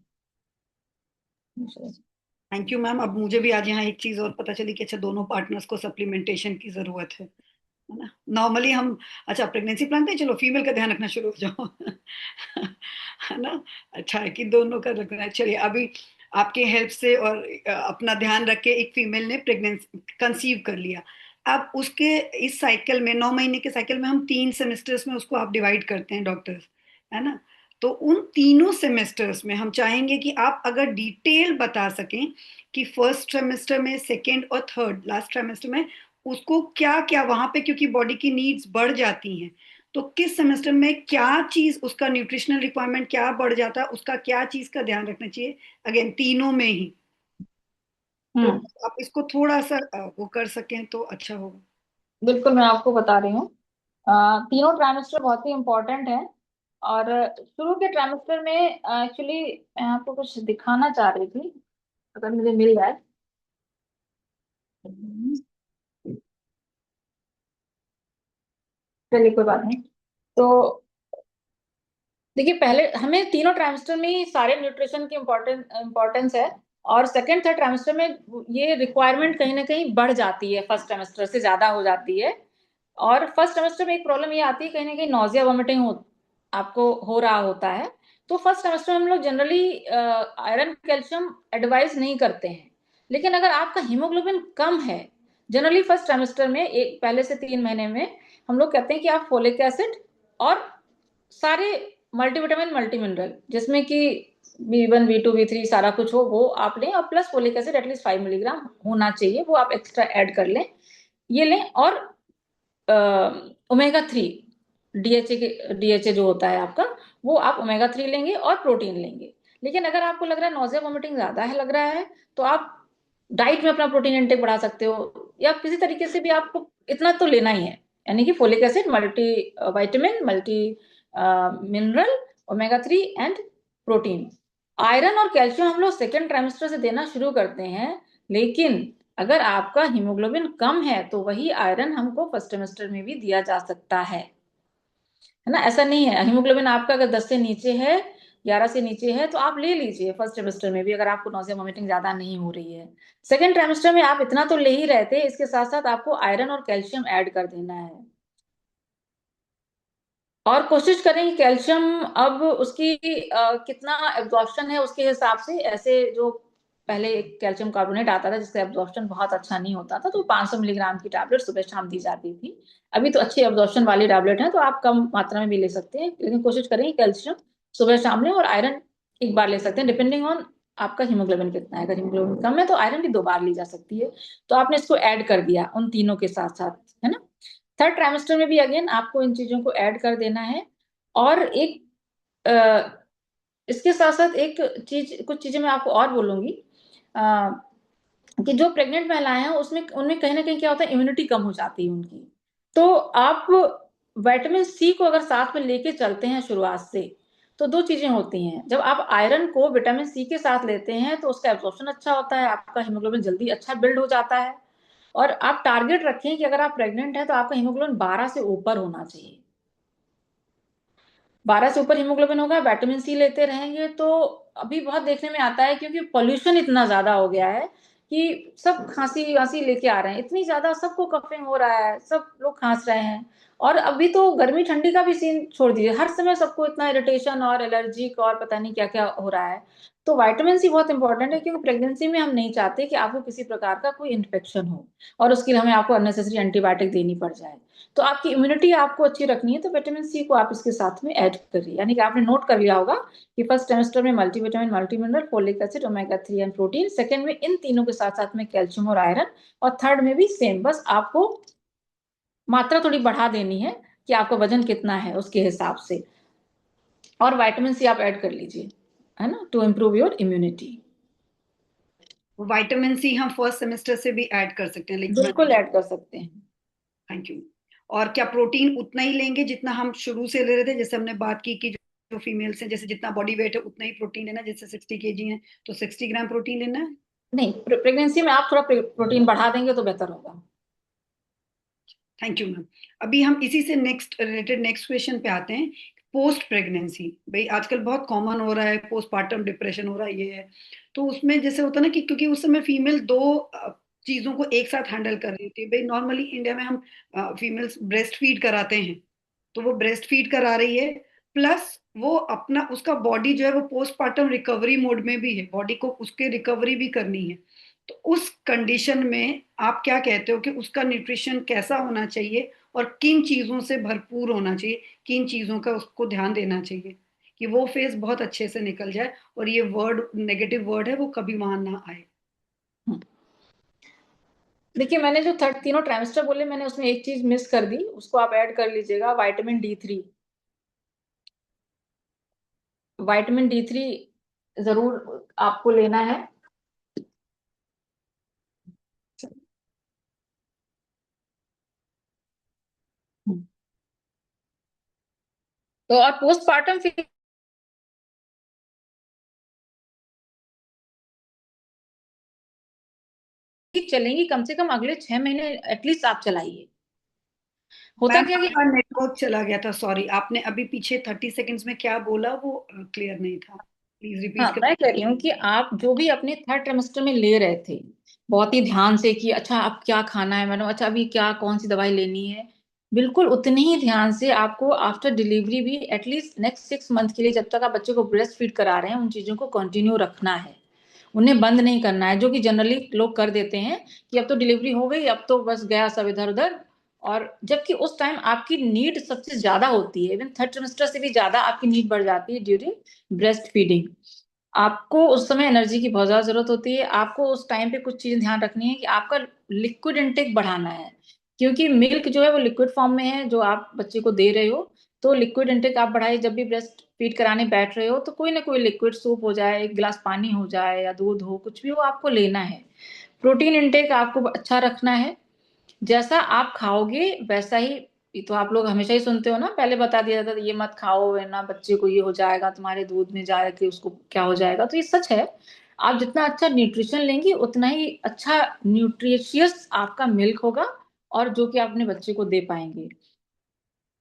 [SPEAKER 1] Thank you ma'am. अब मुझे भी आज यहाँ एक चीज और पता चली कि अच्छा दोनों पार्टनर्स को सप्लीमेंटेशन की जरूरत है ना। नॉर्मली हम अच्छा प्रेगनेंसी प्लान पे चलो फीमेल का ध्यान रखना शुरू हो जाओ है ना। अच्छा है कि दोनों का रखना है। चलिए अभी आपके हेल्प से और अपना ध्यान रख के एक फीमेल ने प्रेगनेंसी कंसीव कर लिया। अब उसके इस साइकिल में 9 महीने के साइकिल में हम 3 सेमेस्टर्स में उसको आप डिवाइड करते हैं डॉक्टर्स, है ना। तो उन तीनों सेमेस्टर्स में हम चाहेंगे कि आप अगर डिटेल बता सकें कि फर्स्ट सेमेस्टर में, सेकेंड और थर्ड लास्ट सेमेस्टर में उसको क्या क्या वहां पे, क्योंकि बॉडी की नीड्स बढ़ जाती हैं, तो किस सेमेस्टर में क्या चीज उसका न्यूट्रिशनल रिक्वायरमेंट क्या बढ़ जाता है, उसका क्या चीज का ध्यान रखना चाहिए, अगेन तीनों में ही। तो आप इसको थोड़ा सा वो कर सकें तो अच्छा होगा।
[SPEAKER 3] बिल्कुल, मैं आपको बता रही हूँ। तीनों ट्राइमेस्टर बहुत ही इम्पोर्टेंट है। और शुरू के ट्राइमेस्टर में एक्चुअली मैं आपको कुछ दिखाना चाह रही थी, अगर मुझे मिल जाए। चलिए कोई बात नहीं। तो देखिए, पहले हमें तीनों ट्राइमेस्टर में ही सारे न्यूट्रिशन की इम्पोर्टेंस है। और सेकेंड थर्ड ट्राइमेस्टर में ये रिक्वायरमेंट कहीं ना कहीं बढ़ जाती है, फर्स्ट ट्राइमेस्टर से ज्यादा हो जाती है। और फर्स्ट ट्राइमेस्टर में एक प्रॉब्लम ये आती है, कहीं ना कहीं नॉजिया वॉमिटिंग आपको हो रहा होता है। तो फर्स्ट ट्राइमेस्टर में हम लोग जनरली आयरन कैल्शियम एडवाइस नहीं करते हैं। लेकिन अगर आपका हीमोग्लोबिन कम है, जनरली फर्स्ट ट्राइमेस्टर में एक पहले से 3 महीने में हम लोग कहते हैं कि आप फोलिक एसिड और सारे मल्टीविटामिन मल्टी मिनरल, जिसमें कि B1 B2 B3 सारा कुछ हो, वो आप लें। और plus folic acid at least 5 milligram होना चाहिए, वो आप एक्स्ट्रा ऐड कर लें, ये लें। और ओमेगा 3 डीएचए जो होता है आपका, वो आप ओमेगा 3 लेंगे और प्रोटीन लेंगे। लेकिन अगर आपको लग रहा है नॉजिया वॉमिटिंग ज्यादा है लग रहा है, तो आप डाइट में अपना प्रोटीन इंटेक बढ़ा सकते हो, या किसी तरीके से भी आपको इतना तो लेना ही है। यानी कि folic acid, multi vitamin, multi mineral, omega 3 and protein. Iron और कैल्शियम हम लोग सेकेंड ट्राइमेस्टर से देना शुरू करते हैं। लेकिन अगर आपका हीमोग्लोबिन कम है तो वही आयरन हमको फर्स्ट ट्राइमेस्टर में भी दिया जा सकता है ना। ऐसा नहीं है, हीमोग्लोबिन आपका अगर 10 से नीचे है, 11 से नीचे है, तो आप ले लीजिए फर्स्ट ट्राइमेस्टर में भी, अगर आपको नॉजिया वोमिटिंग ज्यादा नहीं हो रही है। सेकेंड ट्राइमेस्टर में आप इतना तो ले ही रहे थे, इसके साथ साथ आपको आयरन और कैल्शियम ऐड कर देना है। और कोशिश करें कि कैल्शियम अब उसकी कितना एब्जॉर्प्शन है उसके हिसाब से, ऐसे जो पहले कैल्शियम कार्बोनेट आता था जिसका एब्जॉर्प्शन बहुत अच्छा नहीं होता था, तो 500 मिलीग्राम की टैबलेट सुबह शाम दी जाती थी। अभी तो अच्छी एब्जॉर्प्शन वाली टैबलेट है, तो आप कम मात्रा में भी ले सकते हैं। लेकिन कोशिश करें कि कैल्शियम सुबह शाम लें, और आयरन एक बार ले सकते हैं, डिपेंडिंग ऑन आपका हीमोग्लोबिन कितना है। अगर हीमोग्लोबिन कम है तो आयरन भी 2 बार ली जा सकती है। तो आपने इसको ऐड कर दिया उन तीनों के साथ साथ, है ना। थर्ड ट्राइमेस्टर में भी अगेन आपको इन चीजों को ऐड कर देना है। और एक इसके साथ साथ एक चीज, कुछ चीजें मैं आपको और बोलूंगी, कि जो प्रेग्नेंट महिलाएं हैं उसमें उनमें कहीं ना कहीं क्या होता है, इम्यूनिटी कम हो जाती है उनकी। तो आप विटामिन सी को अगर साथ में लेके चलते हैं शुरुआत से, तो 2 चीजें होती हैं। जब आप आयरन को विटामिन सी के साथ लेते हैं तो उसका एब्जॉर्प्शन अच्छा होता है, आपका हीमोग्लोबिन जल्दी अच्छा बिल्ड हो जाता है। और आप टारगेट रखें कि अगर आप प्रेग्नेंट हैं तो आपका हीमोग्लोबिन 12 से ऊपर होना चाहिए। 12 से ऊपर हीमोग्लोबिन होगा, विटामिन सी लेते रहेंगे तो अभी बहुत देखने में आता है, क्योंकि पोल्यूशन इतना ज्यादा हो गया है कि सब खांसी वासी लेके आ रहे हैं, इतनी ज्यादा सबको कफिंग हो रहा है, सब लोग खांस रहे हैं। और अभी तो गर्मी ठंडी का भी सीन छोड़ दीजिए, हर समय सबको इतना इरिटेशन और एलर्जिक और पता नहीं क्या क्या हो रहा है। तो विटामिन सी बहुत इंपॉर्टेंट है, क्योंकि प्रेगनेंसी में हम नहीं चाहते कि आपको किसी प्रकार का कोई इन्फेक्शन हो और उसके लिए हमें आपको अननेसेसरी एंटीबायोटिक देनी पड़ जाए। तो आपकी इम्यूनिटी आपको अच्छी रखनी है, तो विटामिन सी को आप इसके साथ में ऐड करिए। यानी कि आपने नोट कर लिया होगा कि फर्स्ट सेमेस्टर में multivitamin, multi mineral, folic acid, omega 3 and protein, second में इन तीनों के साथ साथ में कैल्शियम और आयरन, और थर्ड में भी सेम, बस आपको मात्रा थोड़ी बढ़ा देनी है कि आपका वजन कितना है उसके हिसाब से। और विटामिन सी आप ऐड कर लीजिए, है ना, to improve your immunity.
[SPEAKER 1] Vitamin C हम फर्स्ट सेमेस्टर से भी ऐड कर सकते हैं, लेकिन
[SPEAKER 3] बिल्कुल ऐड कर सकते हैं।
[SPEAKER 1] Thank you. और क्या प्रोटीन उतना ही लेंगे जितना हम शुरू से ले रहे थे? जैसे हमने बात की कि जो फीमेल्स हैं, जैसे जितना बॉडी वेट है उतना ही प्रोटीन लेना, जैसे 60 kg है तो 60 ग्राम प्रोटीन लेना है।
[SPEAKER 3] नहीं, प्रेगनेंसी में आप थोड़ा प्रोटीन बढ़ा देंगे तो बेहतर होगा।
[SPEAKER 1] Thank you ma'am. अभी हम इसी से नेक्स्ट क्वेश्चन पे आते हैं। पोस्ट प्रेगनेंसी, भाई आजकल बहुत कॉमन हो रहा है, पोस्टपार्टम डिप्रेशन हो रहा है, ये है। तो उसमें जैसे होता है ना कि क्योंकि उस समय फीमेल दो चीजों को एक साथ हैंडल कर रही थी। भाई नॉर्मली इंडिया में हम फीमेल्स ब्रेस्ट फीड कराते हैं, तो वो ब्रेस्ट फीड करा रही है, प्लस वो अपना उसका बॉडी जो है वो पोस्टपार्टम रिकवरी मोड में भी है, बॉडी को उसके रिकवरी भी करनी है। तो उस कंडीशन में आप क्या कहते हो कि उसका न्यूट्रिशन कैसा होना चाहिए और किन चीजों से भरपूर होना चाहिए, किन चीजों का उसको ध्यान देना चाहिए कि वो फेज बहुत अच्छे से निकल जाए और ये वर्ड नेगेटिव वर्ड है वो कभी वहां ना आए?
[SPEAKER 3] देखिए, मैंने जो तीनों ट्राइमेस्टर बोले, मैंने उसमें एक चीज मिस कर दी, उसको आप ऐड कर लीजिएगा, विटामिन D3। विटामिन D3 जरूर आपको लेना है। तो और पोस्टपार्टम फिर चलेंगी, कम से कम अगले 6 महीने एटलीस्ट आप चलाइए। होता
[SPEAKER 1] मैम
[SPEAKER 3] क्या कि
[SPEAKER 1] आपका नेटवर्क चला गया था, सॉरी, आपने अभी पीछे 30 सेकेंड्स में क्या बोला वो क्लियर नहीं था, प्लीज
[SPEAKER 3] हाँ,
[SPEAKER 1] रिपीट कर।
[SPEAKER 3] मैं कह रही हूँ कि आप जो भी अपने थर्ड ट्रिमेस्टर में ले रहे थे, बहुत ही ध्यान से कि अच्छा अब क्या खाना है मैडम, अच्छा अभी क्या कौन सी दवाई लेनी है, बिल्कुल उतने ही ध्यान से आपको आफ्टर डिलीवरी भी एटलीस्ट नेक्स्ट 6 मंथ के लिए, जब तक आप बच्चे को ब्रेस्ट फीड करा रहे हैं, उन चीजों को कंटिन्यू रखना है। उन्हें बंद नहीं करना है, जो कि जनरली लोग कर देते हैं कि अब तो डिलीवरी हो गई, अब तो बस गया सब इधर उधर। और जबकि उस टाइम आपकी नीड सबसे ज्यादा होती है, इवन थर्ड ट्रिमेस्टर से भी ज्यादा आपकी नीड बढ़ जाती है ड्यूरिंग ब्रेस्ट फीडिंग। आपको उस समय एनर्जी की बहुत ज्यादा जरूरत होती है। आपको उस टाइम पे कुछ चीजें ध्यान रखनी है कि आपका लिक्विड इंटेक बढ़ाना है, क्योंकि मिल्क जो है वो लिक्विड फॉर्म में है जो आप बच्चे को दे रहे हो। तो लिक्विड इंटेक आप बढ़ाइए, जब भी ब्रेस्ट फीड कराने बैठ रहे हो तो कोई ना कोई लिक्विड, सूप हो जाए, एक गिलास पानी हो जाए या दूध हो, कुछ भी हो आपको लेना है। प्रोटीन इंटेक आपको अच्छा रखना है, जैसा आप खाओगे वैसा ही। ये तो आप लोग हमेशा ही सुनते हो ना, पहले बता दिया जाता था ये मत खाओ वरना बच्चे को ये हो जाएगा, तुम्हारे दूध में जाएगा कि उसको क्या हो जाएगा, तो ये सच है। आप जितना अच्छा न्यूट्रिशन लेंगी उतना ही अच्छा न्यूट्रिशियस आपका मिल्क होगा, और जो कि आप अपने बच्चे को दे पाएंगे।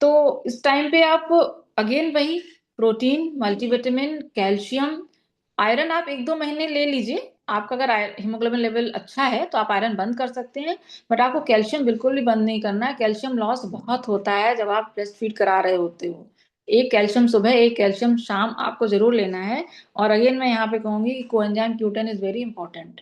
[SPEAKER 3] तो इस टाइम पे आप अगेन वही प्रोटीन, मल्टीविटामिन, कैल्शियम, आयरन आप 1-2 महीने ले लीजिए। आपका अगर हीमोग्लोबिन लेवल अच्छा है तो आप आयरन बंद कर सकते हैं, बट आपको कैल्शियम बिल्कुल भी बंद नहीं करना है। कैल्शियम लॉस बहुत होता है जब आप ब्रेस्ट फीड करा रहे होते हो। एक कैल्शियम सुबह, एक कैल्शियम शाम आपको जरूर लेना है। और अगेन मैं यहाँ पे कहूंगी कि coenzyme Q10 is very important,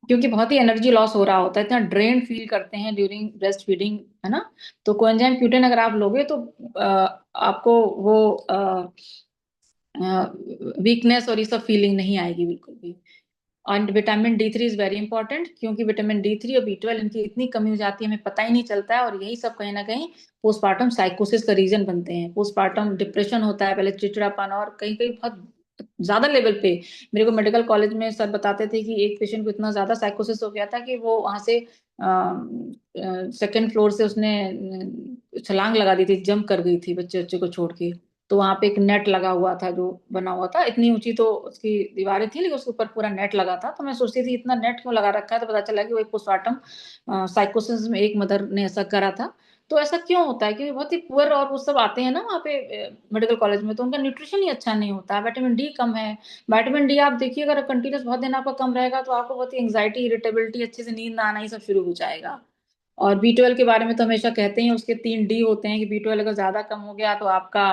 [SPEAKER 3] क्योंकि बहुत ही एनर्जी लॉस हो रहा होता है, इतना ड्रेन फील करते हैं ड्यूरिंग ब्रेस्ट फीडिंग, है ना। तो कोएंजाइम Q10 अगर आप लोगे तो आपको वो वीकनेस और ये सब फीलिंग नहीं आएगी बिल्कुल भी। और vitamin D3 is very important, क्योंकि विटामिन D3 और B12 इनकी इतनी कमी हो जाती है हमें पता ही नहीं चलता है, और यही सब कहीं ना कहीं पोस्टपार्टम साइकोसिस का रीजन बनते हैं। पोस्टपार्टम डिप्रेशन होता है पहले, चिड़चिड़ापन, और कहीं कहीं बहुत ज्यादा लेवल पे। मेरे को मेडिकल कॉलेज में सर बताते थे कि एक पेशेंट को इतना ज्यादा साइकोसिस हो गया था कि वो वहां से 2nd फ्लोर से उसने छलांग लगा दी थी, जंप कर गई थी बच्चे बच्चे को छोड़ के। तो वहां पे एक नेट लगा हुआ था जो बना हुआ था, इतनी ऊंची तो उसकी दीवारें थी, लेकिन उसके ऊपर पूरा नेट लगा था। तो मैं सोचती थी इतना नेट क्यों लगा रखा है, तो पता चला कि वही पोस्टमार्टम साइकोसिस में एक मदर ने ऐसा करा था। तो ऐसा क्यों होता है? क्योंकि बहुत ही पुअर और वो सब आते हैं ना वहाँ पे मेडिकल कॉलेज में, तो उनका न्यूट्रिशन ही अच्छा नहीं होता है, विटामिन D कम है। विटामिन D आप देखिए, अगर कंटिन्यूस बहुत दिन आपका कम रहेगा तो आपको बहुत ही एंग्जाइटी, इरिटेबिलिटी, अच्छे से नींद ना आना, ये सब शुरू हो जाएगा। और B12 के बारे में तो हमेशा कहते हैं उसके 3D होते हैं, कि B12 अगर ज्यादा कम हो गया तो आपका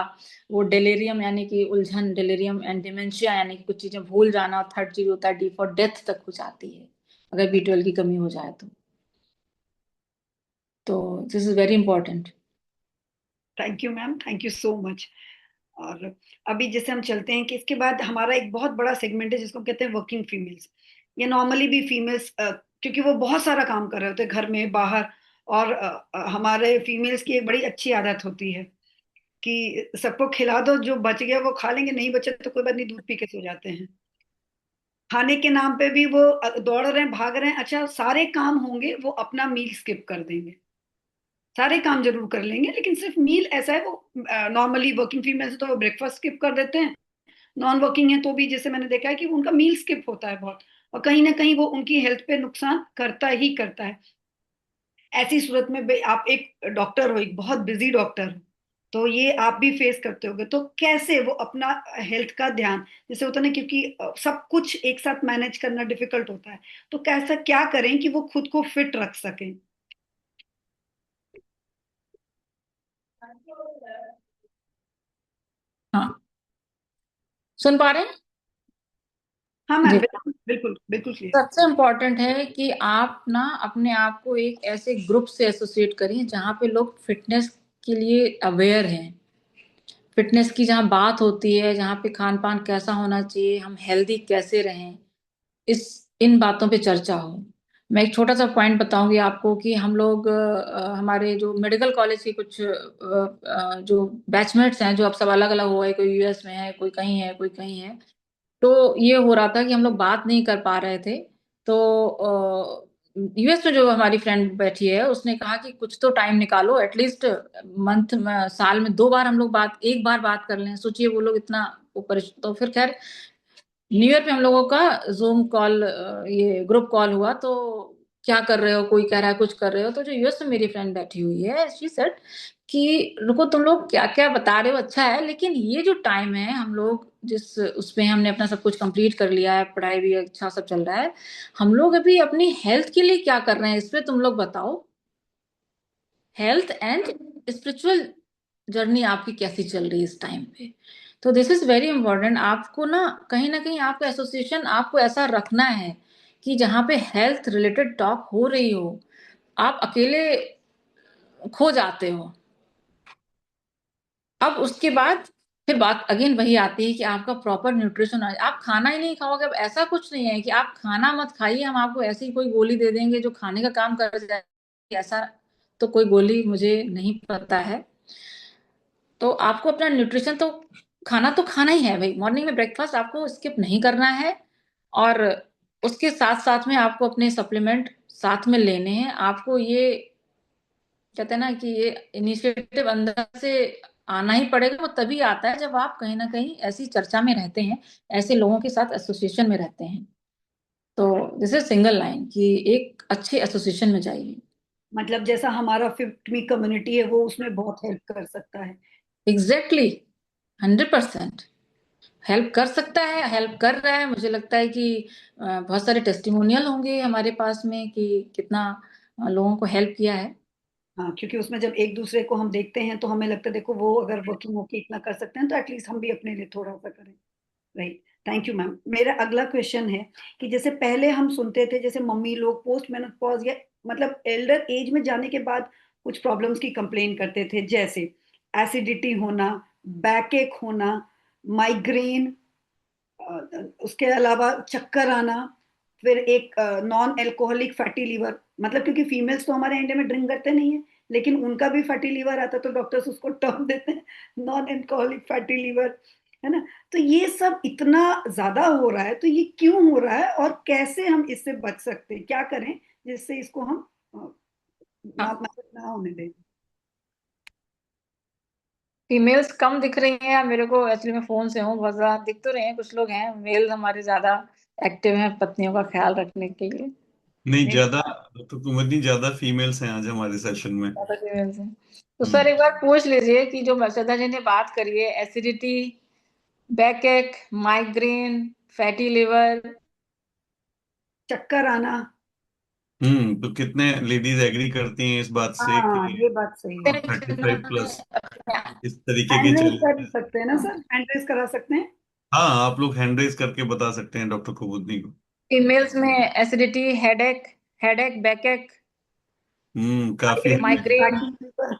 [SPEAKER 3] वो डेलेरियम यानी कि उलझन, डेलेरियम एंड डिमेंशिया यानी कि कुछ चीजें भूल जाना, और थर्ड चीज होता है D फॉर डेथ तक हो जाती है अगर B12 की कमी हो जाए तो this is very important.
[SPEAKER 1] Thank you ma'am, thank you so much. और अभी जैसे हम चलते हैं कि इसके बाद हमारा एक बहुत बड़ा सेगमेंट है जिसको कहते हैं वर्किंग फीमेल्स, या नॉर्मली भी फीमेल्स, क्योंकि वो बहुत सारा काम कर रहे होते हैं घर में बाहर। और हमारे फीमेल्स की एक बड़ी अच्छी आदत होती है कि सबको खिला दो, जो बच गया वो खा लेंगे, नहीं बचे तो कोई बात नहीं, दूध पी के सो जाते हैं। खाने के नाम पे भी वो दौड़ रहे हैं, भाग रहे हैं, अच्छा सारे काम होंगे वो अपना मील स्किप कर देंगे। सारे काम जरूर कर लेंगे, लेकिन सिर्फ मील ऐसा है, वो नॉर्मली वर्किंग फीमेल तो ब्रेकफास्ट स्किप कर देते हैं, नॉन वर्किंग है तो भी जैसे मैंने देखा है कि उनका मील स्किप होता है बहुत, और कहीं ना कहीं वो उनकी हेल्थ पे नुकसान करता ही करता है। ऐसी सूरत में आप एक डॉक्टर हो, एक बहुत बिजी डॉक्टर हो, तो ये आप भी फेस करते होगे, तो कैसे वो अपना हेल्थ का ध्यान, जैसे होता है ना, क्योंकि सब कुछ एक साथ मैनेज करना डिफिकल्ट होता है, तो कैसा क्या करें कि वो खुद को फिट रख सकें।
[SPEAKER 3] हाँ, सुन पा रहे हैं?
[SPEAKER 1] हाँ मैम,
[SPEAKER 3] जी।
[SPEAKER 1] बिल्कुल बिल्कुल बिल्कुल क्लियर।
[SPEAKER 3] सबसे इम्पोर्टेंट है कि आप ना अपने आप को एक ऐसे ग्रुप से एसोसिएट करिए जहाँ पे लोग फिटनेस के लिए अवेयर हैं। फिटनेस की जहाँ बात होती है, जहाँ पे खान पान कैसा होना चाहिए, हम हेल्दी कैसे रहें, इस इन बातों पे चर्चा हो। मैं एक छोटा सा पॉइंट बताऊंगी आपको कि हम लोग हमारे जो मेडिकल कॉलेज के कुछ जो बैचमेट्स हैं, जो अब सब अलग अलग हुए हैं, कोई यूएस में है, कोई कहीं है, कोई कहीं है। तो ये हो रहा था कि हम लोग बात नहीं कर पा रहे थे। तो यूएस में जो हमारी फ्रेंड बैठी है उसने कहा कि कुछ तो टाइम निकालो, एटलीस्ट मंथ में, साल में 2 बार हम लोग बात, एक बार बात कर लें। सोचिए वो लोग इतना ऊपर। तो फिर खैर न्यू ईयर पे हम लोगों का जूम कॉल, ये ग्रुप कॉल हुआ। तो क्या कर रहे हो, कोई कह रहा है कुछ कर रहे हो, तो जो यूएस में मेरी फ्रेंड बैठी हुई है, शी सेड कि रुको, तुम लोग क्या क्या बता रहे हो अच्छा है, लेकिन ये जो टाइम है, हम लोग जिस उसमें हमने अपना सब कुछ कंप्लीट कर लिया है, पढ़ाई भी अच्छा सब चल रहा है, हम लोग अभी अपनी हेल्थ के लिए क्या कर रहे हैं, इस पे तुम लोग बताओ। हेल्थ एंड स्पिरिचुअल जर्नी आपकी कैसी चल रही है इस टाइम पे। तो दिस इज वेरी इंपॉर्टेंट। आपको ना कहीं आपका एसोसिएशन आपको ऐसा रखना है कि जहाँ पे हेल्थ रिलेटेड टॉक हो रही हो, आप अकेले खो जाते हो। अब उसके बाद फिर बात अगेन वही आती है कि आपका प्रॉपर न्यूट्रिशन, आप खाना ही नहीं खाओगे। अब ऐसा कुछ नहीं है कि आप खाना मत खाइए, हम आपको ऐसी कोई गोली दे देंगे जो खाने का काम कर जाए, ऐसा तो कोई गोली मुझे नहीं पता है। तो आपको अपना न्यूट्रिशन तो, खाना तो खाना ही है भाई, मॉर्निंग में ब्रेकफास्ट आपको स्किप नहीं करना है। और उसके साथ साथ में आपको अपने सप्लीमेंट साथ में लेने हैं। आपको ये कहते हैं ना कि ये इनिशिएटिव अंदर से आना ही पड़ेगा। वो तभी आता है जब आप कहीं ना कहीं ऐसी चर्चा में रहते हैं, ऐसे लोगों के साथ एसोसिएशन में रहते हैं। तो दिस इज सिंगल लाइन कि एक अच्छे एसोसिएशन में जाइए।
[SPEAKER 1] मतलब जैसा हमारा फिफ्थ मी कम्युनिटी है, वो उसमें बहुत हेल्प कर सकता है।
[SPEAKER 3] एग्जैक्टली, 100% हेल्प कर सकता है, हेल्प कर रहा है। मुझे लगता है कि बहुत सारे टेस्टिमोनियल होंगे हमारे पास में कि कितना लोगों को हेल्प किया है।
[SPEAKER 1] हाँ, क्योंकि उसमें जब एक दूसरे को हम देखते हैं तो हमें लगता है देखो वो अगर वर्किंग होके इतना कर सकते हैं तो एटलीस्ट हम भी अपने लिए थोड़ा सा करें। Right, thank you ma'am. मेरा अगला क्वेश्चन है कि जैसे पहले हम सुनते थे, जैसे मम्मी लोग पोस्ट मेनोपॉज या मतलब एल्डर एज में जाने के बाद कुछ प्रॉब्लम्स की कंप्लेन करते थे, जैसे एसिडिटी होना, बैक एक होना, माइग्रेन, उसके अलावा चक्कर आना, फिर एक नॉन एल्कोहलिक फैटी लीवर, मतलब क्योंकि फीमेल्स तो हमारे इंडिया में ड्रिंक करते नहीं है, लेकिन उनका भी फैटी लीवर आता है, तो डॉक्टर्स उसको टर्म देते हैं नॉन एल्कोहलिक फैटी लीवर, है ना। तो ये सब इतना ज्यादा हो रहा है, तो ये क्यों हो रहा है और कैसे हम इससे बच सकते हैं, क्या करें जिससे इसको हम ना
[SPEAKER 3] हाँ,
[SPEAKER 1] ना होने दें।
[SPEAKER 3] फीमेल्स कम दिख रही हैं या मेरे को, एक्चुअली मैं फोन से हूँ, बहुत ज्यादा दिख तो रहे हैं, कुछ लोग हैं मेल हमारे ज्यादा एक्टिव हैं पत्नियों का ख्याल रखने के लिए।
[SPEAKER 2] नहीं,
[SPEAKER 1] नहीं,
[SPEAKER 2] ज्यादा डॉक्टर कुमुदनी, ज्यादा फीमेल्स हैं आज हमारे सेशन में।
[SPEAKER 3] ज्यादा फीमेल्स हैं। तो सर
[SPEAKER 2] हम्म।
[SPEAKER 3] एक बार पूछ लीजिए कि जो श्रद्धा जी ने बात करी है, एसिडिटी, बैक एक, माइग्रेन, फैटी लिवर।
[SPEAKER 1] चक्कर आना।
[SPEAKER 2] तो कितने लेडीज एग्री करती हैं इस बात से
[SPEAKER 1] हाँ,
[SPEAKER 2] कि
[SPEAKER 1] ये बात सही है।
[SPEAKER 2] 35 प्लस इस तरीके के
[SPEAKER 1] हैंड रेस कर
[SPEAKER 2] चैलेंजेस।
[SPEAKER 1] सकते हैं ना सर, हैंड रेस करा सकते हैं।
[SPEAKER 2] हाँ, आप लोग हैंड रेज करके बता सकते हैं डॉक्टर कुमुदनी को।
[SPEAKER 3] फीमेल्स में एसिडिटी, हेडेक, बैकएक,
[SPEAKER 2] काफी।
[SPEAKER 1] Migraine,
[SPEAKER 3] migraine,
[SPEAKER 1] fatty liver.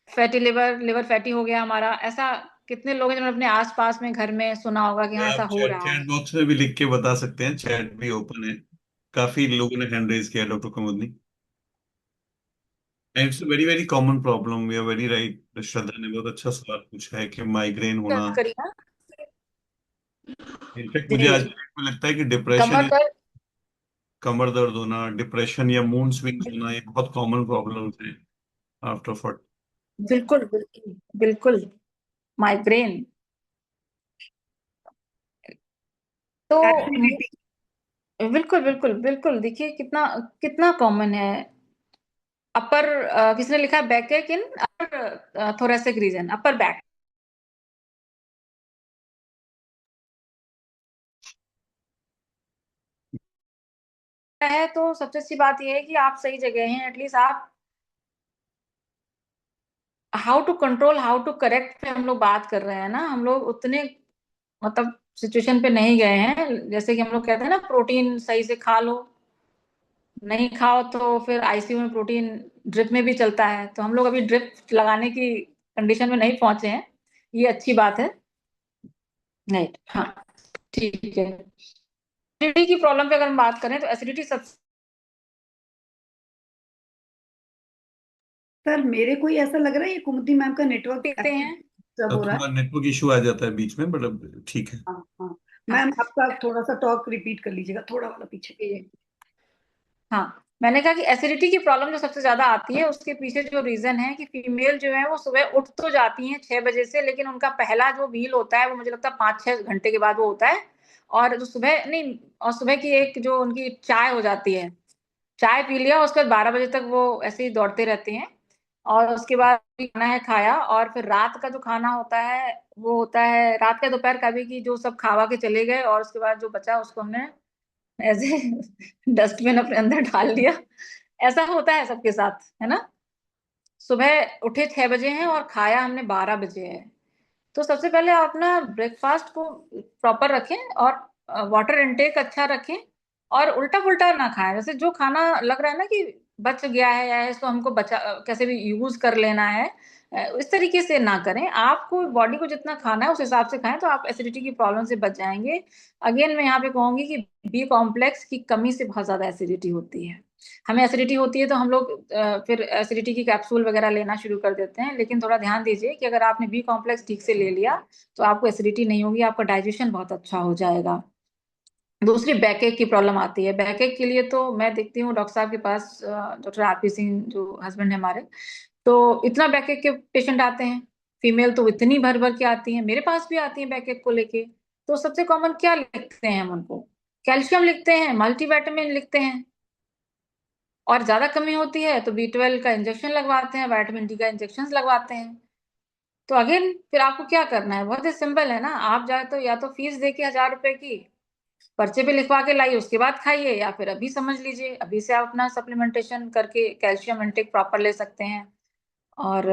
[SPEAKER 3] Fatty liver, liver fatty हो गया हमारा, ऐसा कितने लोग हैं जिन्होंने अपने आसपास में घर में सुना होगा कि हाँ ऐसा
[SPEAKER 2] आप
[SPEAKER 3] हो
[SPEAKER 2] चैट
[SPEAKER 3] रहा है।
[SPEAKER 2] चैट बॉक्स में भी लिख के बता सकते हैं, चैट भी ओपन है। काफी लोगों ने हैंड रेज किया doctor Kumudini. And it's very very common problem, we are very right. Shraddha ने बहुत अच्छा सवाल पूछा है कि माइग्रेन होना।
[SPEAKER 3] करिए ना।
[SPEAKER 2] इनफैक्ट मुझे आज
[SPEAKER 3] जी,
[SPEAKER 2] के डेट में लगता है कि डिप्रेशन
[SPEAKER 3] कमर
[SPEAKER 2] इज
[SPEAKER 3] दर्द।
[SPEAKER 2] कमर दर्द होना, डिप्रेशन या मूड स्विंग्स होना, ये बहुत कॉमन प्रॉब्लम्स हैं आफ्टर 40।
[SPEAKER 3] बिल्कुल बिल्कुल बिल्कुल। माइग्रेन तो
[SPEAKER 1] एसिडिटी।
[SPEAKER 3] बिल्कुल बिल्कुल बिल्कुल, देखिए कितना कितना कॉमन है। अपर किसने लिखा है, बैक एक इन अपर थोरेसिक रीजन, अपर बैक। है तो सबसे अच्छी बात यह है कि आप सही जगह हैं, एटलीस्ट आप how to control how to correct पे हम लोग बात कर रहे हैं ना। हम लोग उतने मतलब सिचुएशन पे नहीं गए हैं, जैसे कि हम लोग कहते हैं ना प्रोटीन सही से खा लो, नहीं खाओ तो फिर आईसीयू में प्रोटीन ड्रिप में भी चलता है, तो हम लोग अभी ड्रिप लगाने की कंडीशन में नहीं पहुंचे हैं, ये अच्छी बात है। राइट, हाँ, ठीक है। एसिडिटी की प्रॉब्लम पे अगर हम बात करें तो एसिडिटी सबसे
[SPEAKER 1] सर मेरे को ही ऐसा लग रहा है ये कुमुदी मैम का नेटवर्क
[SPEAKER 3] देखते हैं।
[SPEAKER 1] डिस्टर्ब हो रहा है।
[SPEAKER 2] थोड़ा नेटवर्क इशू आ जाता है बीच में, बट अब ठीक है।
[SPEAKER 1] हाँ हाँ।
[SPEAKER 3] हाँ,
[SPEAKER 1] मैम आपका थोड़ा सा टॉक रिपीट कर लीजिएगा, थोड़ा वाला पीछे।
[SPEAKER 3] हाँ, मैंने कहा कि एसिडिटी की प्रॉब्लम जो सबसे ज्यादा आती है उसके पीछे जो रीजन है कि फीमेल जो है वो सुबह उठ तो जाती हैं 6 बजे से, लेकिन उनका पहला जो मील होता है वो मुझे लगता है 5-6 घंटे के बाद वो होता है। और जो सुबह नहीं, और सुबह की एक जो उनकी चाय हो जाती है, चाय पी लिया उसके बाद 12 बजे तक वो ऐसे ही दौड़ते रहते हैं। और उसके बाद भी खाना है खाया, और फिर रात का जो खाना होता है वो होता है रात का दोपहर का भी, कि जो सब खावा के चले गए और उसके बाद जो बचा उसको हमने ऐसे डस्टबिन अपने अंदर डाल दिया। ऐसा होता है सबके साथ, है ना। सुबह उठे 6 बजे हैं और खाया हमने 12 बजे है। तो सबसे पहले आप ना ब्रेकफास्ट को प्रॉपर रखें, और वाटर इनटेक अच्छा रखें, और उल्टा पुल्टा ना खाएं। जैसे जो खाना लग रहा है ना कि बच गया है या इसको हमको बचा कैसे भी यूज कर लेना है, इस तरीके से ना करें। आपको बॉडी को जितना खाना है उस हिसाब से खाएं, तो आप एसिडिटी की प्रॉब्लम से बच जाएंगे। अगेन मैं यहाँ पे कहूंगी कि बी कॉम्प्लेक्स की कमी से बहुत ज्यादा एसिडिटी होती है। हमें एसिडिटी होती है तो हम लोग फिर एसिडिटी की कैप्सूल वगैरह लेना शुरू कर देते हैं, लेकिन थोड़ा ध्यान दीजिए कि अगर आपने बी कॉम्प्लेक्स ठीक से ले लिया तो आपको एसिडिटी नहीं होगी, आपका डाइजेशन बहुत अच्छा हो जाएगा। दूसरी बैकएक की प्रॉब्लम आती है। बैकएक के लिए तो मैं देखती हूँ डॉक्टर साहब के पास, डॉक्टर आरपी सिंह जो हस्बैंड है हमारे, तो इतना बैकएक के पेशेंट आते हैं। फीमेल तो इतनी भर भर के आती हैं, मेरे पास भी आती हैं बैकएक को लेके। तो सबसे कॉमन क्या लिखते हैं हम उनको, कैल्शियम लिखते हैं, मल्टीविटामिन लिखते हैं। और ज्यादा कमी होती है तो B12 का इंजेक्शन लगवाते हैं, विटामिन डी का इंजेक्शन लगवाते हैं। तो अगेन फिर आपको क्या करना है, बहुत ही सिंपल है ना। आप जाए तो या तो फीस दे के 1000 रुपए की पर्चे पे लिखवा के लाइए, उसके बाद खाइए, या फिर अभी समझ लीजिए अभी से आप अपना सप्लीमेंटेशन करके कैल्शियम इंटेक प्रॉपर ले सकते हैं। और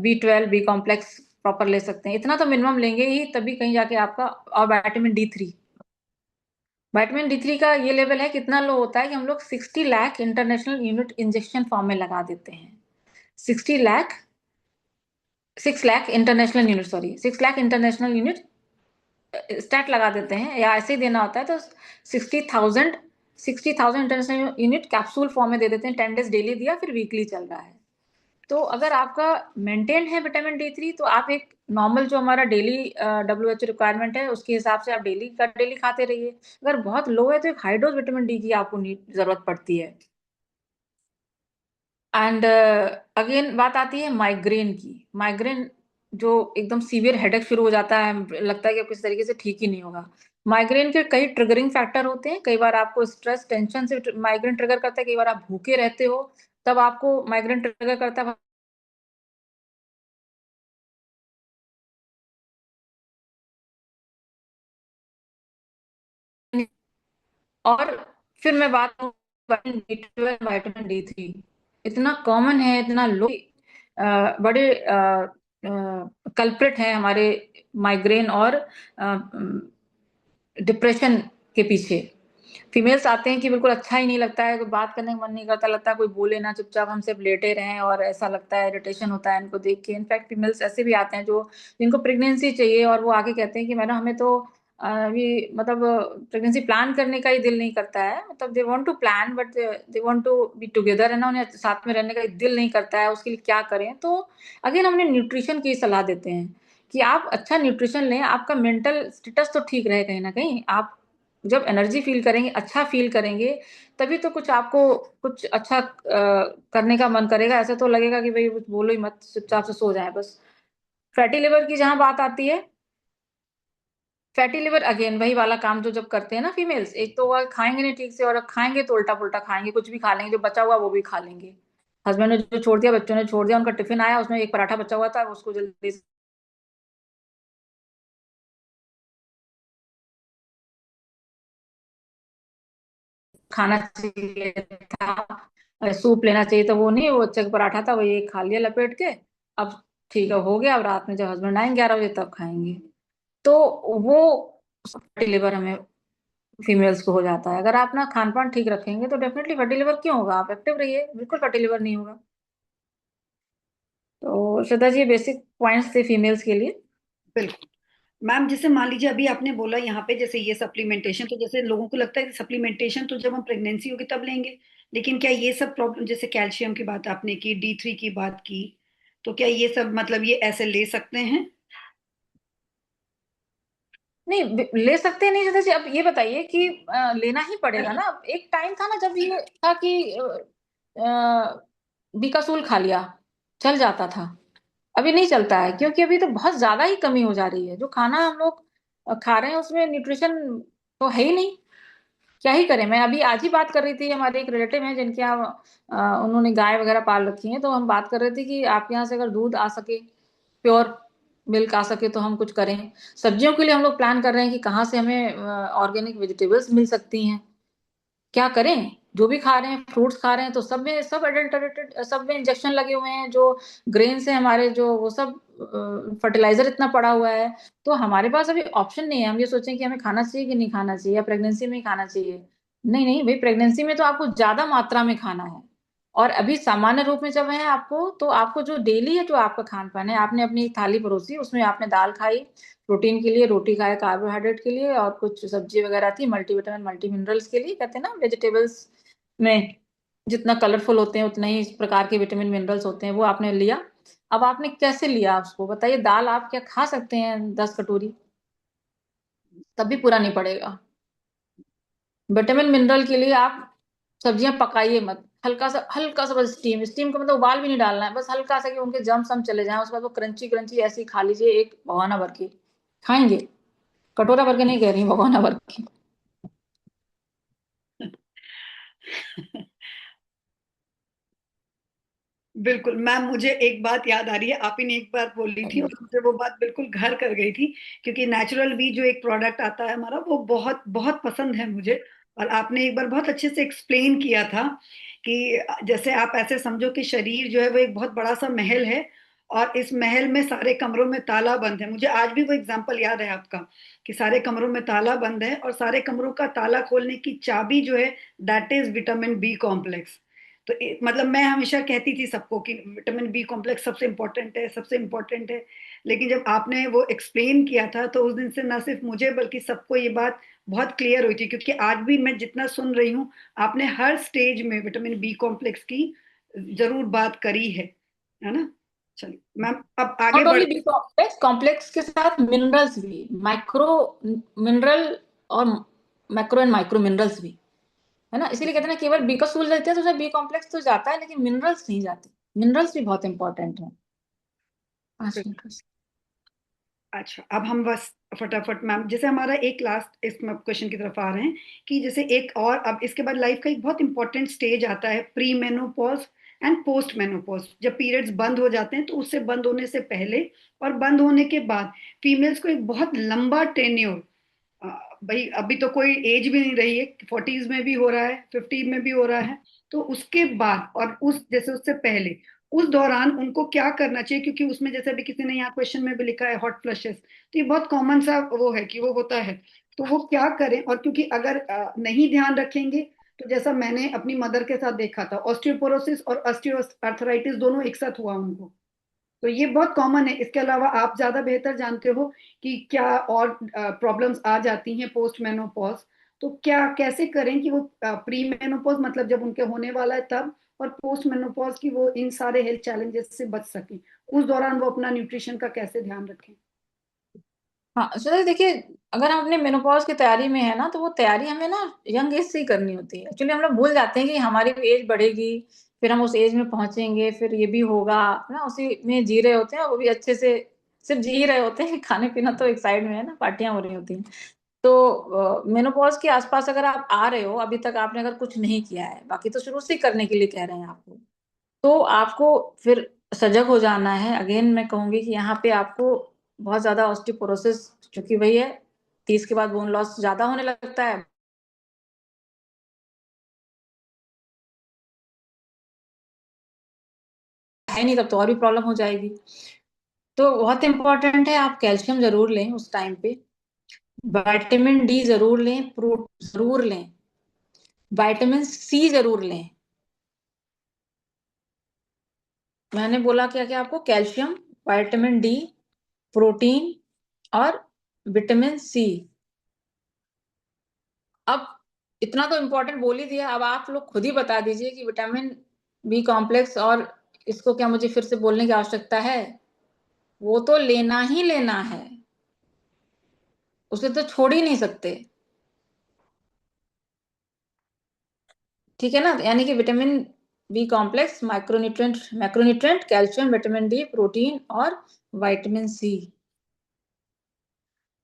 [SPEAKER 3] B12 बी कॉम्प्लेक्स प्रॉपर ले सकते हैं। इतना तो मिनिमम लेंगे ही, तभी कहीं जाके आपका। और विटामिन D3 का ये लेवल है कितना लो होता है कि हम लोग 60 lakh international unit injection form में लगा देते हैं। 60 lakh, 6 lakh international unit, sorry 6 lakh international unit stat लगा देते हैं, या ऐसे ही देना होता है तो 60,000 60,000 इंटरनेशनल यूनिट कैप्सूल फॉर्म में दे देते हैं। 10 डेज डेली दिया, फिर वीकली चल रहा है। तो अगर आपका मेंटेन है विटामिन D3, तो आप एक नॉर्मल जो हमारा डेली WHO रिक्वायरमेंट है उसके हिसाब से आप डेली का डेली खाते रहिए। अगर बहुत लो है तो एक हाई डोज विटामिन डी की आपको जरूरत पड़ती है। एंड अगेन बात आती है माइग्रेन की। माइग्रेन जो एकदम सीवियर हेडेक शुरू हो जाता है, लगता है कि किसी तरीके से ठीक ही नहीं होगा। माइग्रेन के कई ट्रिगरिंग फैक्टर होते हैं। कई बार आपको स्ट्रेस टेंशन से माइग्रेन ट्रिगर करता है, कई बार आप भूखे रहते हो तब आपको माइग्रेन ट्रिगर करता है। और फिर मैं बात करूं विटामिन B12, विटामिन D3 इतना कॉमन है, इतना लो, बड़े कल्प्रिट हैं हमारे माइग्रेन और डिप्रेशन के पीछे। फीमेल्स आते हैं कि बिल्कुल अच्छा ही नहीं लगता है, कोई बात करने का मन नहीं करता, लगता है कोई बोले ना, चुपचाप हम सिर्फ लेटे रहें, और ऐसा लगता है, इरिटेशन होता है इनको देख के। इनफैक्ट फीमेल्स ऐसे भी आते हैं जो जिनको प्रेगनेंसी चाहिए और वो आके कहते हैं कि मैडम हमें तो अभी मतलब प्रेगनेंसी प्लान करने का ही दिल नहीं करता है, मतलब they want to plan but they want to be together, है ना, उन्हें साथ में रहने का दिल नहीं करता है, उसके लिए क्या करें। तो अगेन हमने न्यूट्रिशन की सलाह देते हैं कि आप अच्छा न्यूट्रिशन लें, आपका मेंटल स्टेटस तो ठीक रहे, कहीं ना कहीं आप जब एनर्जी फील करेंगे, अच्छा फील करेंगे, तभी तो कुछ आपको कुछ अच्छा करने का मन करेगा। ऐसे तो लगेगा कि भाई कुछ बोलो ही मत, चुपचाप से सो जाए बस। फैटी लिवर की जहां बात आती है, फैटी लिवर अगेन वही वाला काम जो जब करते हैं ना फीमेल्स, एक तो वो खाएंगे नहीं ठीक से, और खाएंगे तो उल्टा पुल्टा खाएंगे, कुछ भी खा लेंगे, जो बचा हुआ वो भी खा लेंगे। हस्बैंड ने जो छोड़ दिया, बच्चों ने छोड़ दिया, उनका टिफिन आया उसमें एक पराठा बचा हुआ था, उसको जल्दी से खाना चाहिए था, सूप लेना चाहिए था, वो नहीं, वो अच्छा पराठा था, वो ये खा लिया लपेट के। अब ठीक है, हो गया। अब रात में जब हस्बैंड आएंगे 11 बजे तब खाएंगे। तो वो फैटी लिवर हमें फीमेल्स को हो जाता है। अगर आप ना खान पान ठीक रखेंगे तो डेफिनेटली फैटी लिवर क्यों होगा, आप एक्टिव रहिए, बिल्कुल फैटी लिवर नहीं होगा। तो श्रद्धा जी, बेसिक पॉइंट्स थे फीमेल्स के लिए।
[SPEAKER 1] बिल्कुल। मैम जैसे मान लीजिए अभी आपने बोला यहाँ पे जैसे ये सप्लीमेंटेशन, तो जैसे लोगों को लगता है कि सप्लीमेंटेशन तो जब हम प्रेगनेंसी होगी तब लेंगे, लेकिन क्या ये सब प्रॉब्लम, जैसे कैल्शियम की बात आपने की, D3 की बात की, तो क्या ये सब मतलब ये ऐसे ले सकते हैं?
[SPEAKER 3] नहीं, ले सकते नहीं श्रद्धा जी। अब ये बताइए कि लेना ही पड़ेगा ना। अब एक टाइम था ना जब ये था कि बीकासूल खा लिया चल जाता था, अभी नहीं चलता है, क्योंकि अभी तो बहुत ज्यादा ही कमी हो जा रही है। जो खाना हम लोग खा रहे हैं उसमें न्यूट्रिशन तो है ही नहीं। क्या ही करें। मैं अभी आज ही बात कर रही थी, हमारे एक रिलेटिव हैं जिनके यहाँ उन्होंने गाय वगैरह पाल रखी हैं, तो हम बात कर रहे थे कि आपके यहाँ से अगर दूध आ सके, प्योर मिल्क आ सके तो हम कुछ करें। सब्जियों के लिए हम लोग प्लान कर रहे हैं कि कहाँ से हमें ऑर्गेनिक वेजिटेबल्स मिल सकती हैं, क्या करें। जो भी खा रहे हैं, फ्रूट्स खा रहे हैं, तो सब में सब एडल्टरेटेड, सब में इंजेक्शन लगे हुए हैं। जो ग्रेन्स है हमारे, जो वो सब फर्टिलाइजर इतना पड़ा हुआ है। तो हमारे पास अभी ऑप्शन नहीं है। हम ये सोचें कि हमें खाना चाहिए कि नहीं खाना चाहिए, या प्रेगनेंसी में ही खाना चाहिए। नहीं नहीं भाई, प्रेगनेंसी में तो आपको ज्यादा मात्रा में खाना है। और अभी सामान्य रूप में जब है आपको, तो आपको जो डेली है, जो आपका खान पान है, आपने अपनी थाली परोसी, उसमें आपने दाल खाई प्रोटीन के लिए, रोटी खाए कार्बोहाइड्रेट के लिए, और कुछ सब्जी वगैरह थी मल्टीविटामिन मल्टी मिनरल्स के लिए। कहते हैं ना वेजिटेबल्स में जितना कलरफुल होते हैं उतना ही इस प्रकार के विटामिन मिनरल्स होते हैं, वो आपने लिया। अब आपने कैसे लिया उसको बताइए। दाल आप क्या खा सकते हैं 10 कटोरी, तब भी पूरा नहीं पड़ेगा। विटामिन मिनरल के लिए आप सब्जियां पकाइए मत, हल्का सा बस स्टीम, स्टीम का मतलब उबाल भी नहीं डालना है, बस हल्का सा कि उनके जम्स हम चले जाएं। उसके बाद वो क्रंची क्रंची ऐसे ही खा लीजिए, एक भगोना भर के खाएंगे। कटोरा भर के नहीं कह रही, भगोना भर के।
[SPEAKER 1] बिल्कुल मैम, मुझे एक बात याद आ रही है, आप ही ने एक बार बोली थी और मुझे वो बात बिल्कुल घर कर गई थी, क्योंकि नेचुरल वी जो एक प्रोडक्ट आता है हमारा, वो बहुत बहुत पसंद है मुझे। और आपने एक बार बहुत अच्छे से एक्सप्लेन किया था कि जैसे आप ऐसे समझो कि शरीर जो है वो एक बहुत बड़ा सा महल है, और इस महल में सारे कमरों में ताला बंद है। मुझे आज भी वो एग्जांपल याद है आपका, कि सारे कमरों में ताला बंद है, और सारे कमरों का ताला खोलने की चाबी जो है, that is vitamin B complex. तो मतलब मैं हमेशा कहती थी सबको कि विटामिन बी कॉम्प्लेक्स सबसे इम्पोर्टेंट है, सबसे इम्पोर्टेंट है। लेकिन जब आपने वो एक्सप्लेन किया था, तो उस दिन से ना सिर्फ मुझे बल्कि सबको ये बात बहुत क्लियर हुई थी, क्योंकि आज भी मैं जितना सुन रही हूँ, आपने हर स्टेज में विटामिन बी कॉम्प्लेक्स की जरूर बात करी है ना? चलिए मैम, अब आगे
[SPEAKER 3] नॉट
[SPEAKER 1] बढ़।
[SPEAKER 3] ओनली बी कॉम्प्लेक्स, कॉम्प्लेक्स के साथ मिनरल्स भी, माइक्रो मिनरल और मैक्रो एंड माइक्रो मिनरल्स भी, है ना। इसीलिए कहते हैं ना, केवल बी का सूल लेते हैं तो उसमें बी कॉम्प्लेक्स तो जाता है, लेकिन मिनरल्स नहीं जाते। मिनरल्स भी बहुत इंपॉर्टेंट है। 5 मिनट बस।
[SPEAKER 1] अच्छा, अब हम बस फटाफट मैम, जैसे हमारा एक लास्ट इस क्वेश्चन की तरफ आ रहे हैं, कि जैसे एक और, अब इसके बाद लाइफ का एक बहुत इंपॉर्टेंट स्टेज आता है, pre menopause and post menopause. जब पीरियड्स बंद हो जाते हैं, तो उससे बंद होने से पहले और बंद होने के बाद फीमेल्स को एक बहुत लंबा टेन्योर, भाई अभी तो कोई एज भी नहीं रही है, 40s में भी हो रहा है, 50 में भी हो रहा है, तो उसके बाद और उस जैसे उससे पहले, उस दौरान उनको क्या करना चाहिए? क्योंकि उसमें जैसे अभी किसी ने यहाँ क्वेश्चन में भी लिखा है हॉट फ्लशेस, तो ये बहुत कॉमन सा वो है कि वो होता है। तो वो क्या करें? और क्योंकि अगर नहीं ध्यान रखेंगे, तो जैसा मैंने अपनी मदर के साथ देखा था, ऑस्टियोपोरोसिस और ऑस्टियोआर्थराइटिस दोनों एक साथ हुआ उनको। तो ये बहुत कॉमन है। इसके अलावा आप ज्यादा बेहतर जानते हो कि क्या और प्रॉब्लम्स आ जाती हैं पोस्ट मेनोपॉज, तो क्या कैसे करें कि वो प्री मेनोपॉज मतलब जब उनके होने वाला है तब, और पोस्ट मेनोपॉज की वो इन सारे हेल्थ चैलेंजेस से बच सकें, उस दौरान वो अपना न्यूट्रिशन का कैसे ध्यान रखें?
[SPEAKER 3] हाँ सुरेश, देखिए, अगर हम अपने मेनोपॉज की तैयारी में है ना, तो वो तैयारी हमें ना यंग एज से ही करनी होती है। एक्चुअली हम लोग भूल जाते हैं कि हमारी एज बढ़ेगी, फिर हम उस एज में पहुंचेंगे, फिर ये भी होगा ना, उसी में जी रहे होते हैं, वो भी अच्छे से सिर्फ जी ही रहे होते हैं। खाने पीना तो एक साइड में है ना, पार्टियां हो रही होती हैं। तो मेनोपॉज के आसपास अगर आप आ रहे हो, अभी तक आपने अगर कुछ नहीं किया है, बाकी तो शुरू से ही करने के लिए कह रहे हैं आपको, तो आपको फिर सजग हो जाना है। अगेन मैं कहूंगी कि यहाँ पे आपको बहुत ज्यादा ऑस्टियोपोरोसिस, क्योंकि वही है, 30 के बाद बोन लॉस ज्यादा होने लगता है नहीं, तब तो और भी प्रॉब्लम हो जाएगी। तो बहुत इंपॉर्टेंट है, आप कैल्शियम जरूर लें उस टाइम पे, विटामिन डी जरूर लें, प्रोटीन जरूर लें, विटामिन सी जरूर लें। मैंने बोला क्या क्या आपको? कैल्शियम, विटामिन डी, प्रोटीन और विटामिन सी। अब इतना तो इम्पोर्टेंट बोल ही दिया, अब आप लोग खुद ही बता दीजिए कि विटामिन बी कॉम्प्लेक्स और इसको क्या मुझे फिर से बोलने की आवश्यकता है? वो तो लेना ही लेना है, उसे तो छोड़ ही नहीं सकते। ठीक है ना? यानी कि vitamin B complex, micronutrient, macronutrient, calcium, vitamin D, protein और विटामिन सी।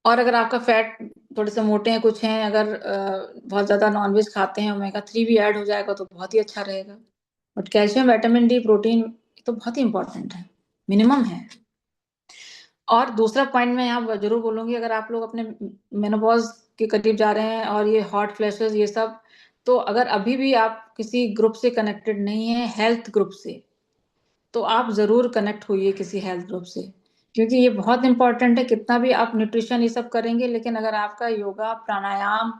[SPEAKER 3] और अगर आपका फैट, थोड़े से मोटे हैं, कुछ हैं, अगर बहुत ज्यादा नॉनवेज खाते हैं, ओमेगा 3 भी ऐड हो जाएगा तो बहुत ही अच्छा रहेगा। But calcium, vitamin D, protein तो बहुत ही इंपॉर्टेंट है, मिनिमम है। और दूसरा पॉइंट मैं यहाँ जरूर बोलूंगी, अगर आप लोग अपने मेनोपॉज के करीब जा रहे हैं और ये हॉट फ्लैशेस ये सब, तो अगर अभी भी आप किसी ग्रुप से कनेक्टेड नहीं है, हेल्थ ग्रुप से, तो आप जरूर कनेक्ट होइए किसी हेल्थ ग्रुप से, क्योंकि ये बहुत इंपॉर्टेंट है। कितना भी आप न्यूट्रिशन ये सब करेंगे, लेकिन अगर आपका योगा, प्राणायाम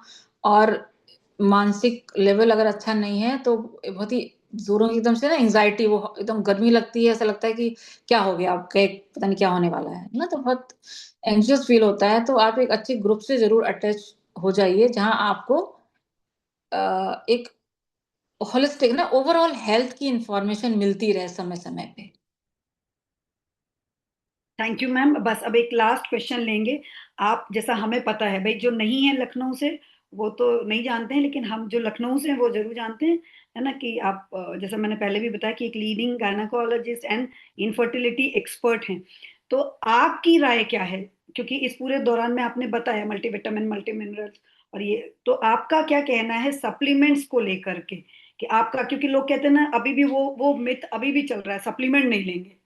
[SPEAKER 3] और मानसिक लेवल अगर अच्छा नहीं है, तो बहुत ही जोरों की एकदम से ना एंजाइटी, वो एकदम गर्मी लगती है, ऐसा लगता है कि क्या हो गया, आपका एक पता नहीं क्या होने वाला है ना, तो बहुत एंग्जियस फील होता है। तो आप एक अच्छे ग्रुप से जरूर अटैच हो जाइए, जहां आपको एक होलिस्टिक ना ओवरऑल हेल्थ की इंफॉर्मेशन मिलती रहे समय समय पे।
[SPEAKER 1] Thank you ma'am. बस अब एक लास्ट क्वेश्चन लेंगे। आप, जैसा हमें पता है भाई, जो नहीं है लखनऊ से वो तो नहीं जानते हैं, लेकिन हम जो लखनऊ से हैं वो जरूर जानते हैं, है ना, कि आप जैसा मैंने पहले भी बताया कि एक leading gynaecologist and infertility expert हैं। तो आपकी राय क्या है? क्योंकि इस पूरे दौरान में आपने बताया मल्टीविटामिन, मल्टी मिनरल्स और ये, तो आपका क्या कहना है सप्लीमेंट्स को लेकर के? कि आपका, क्योंकि लोग कहते हैं ना, अभी भी वो मिथ अभी भी चल रहा है, सप्लीमेंट नहीं लेंगे,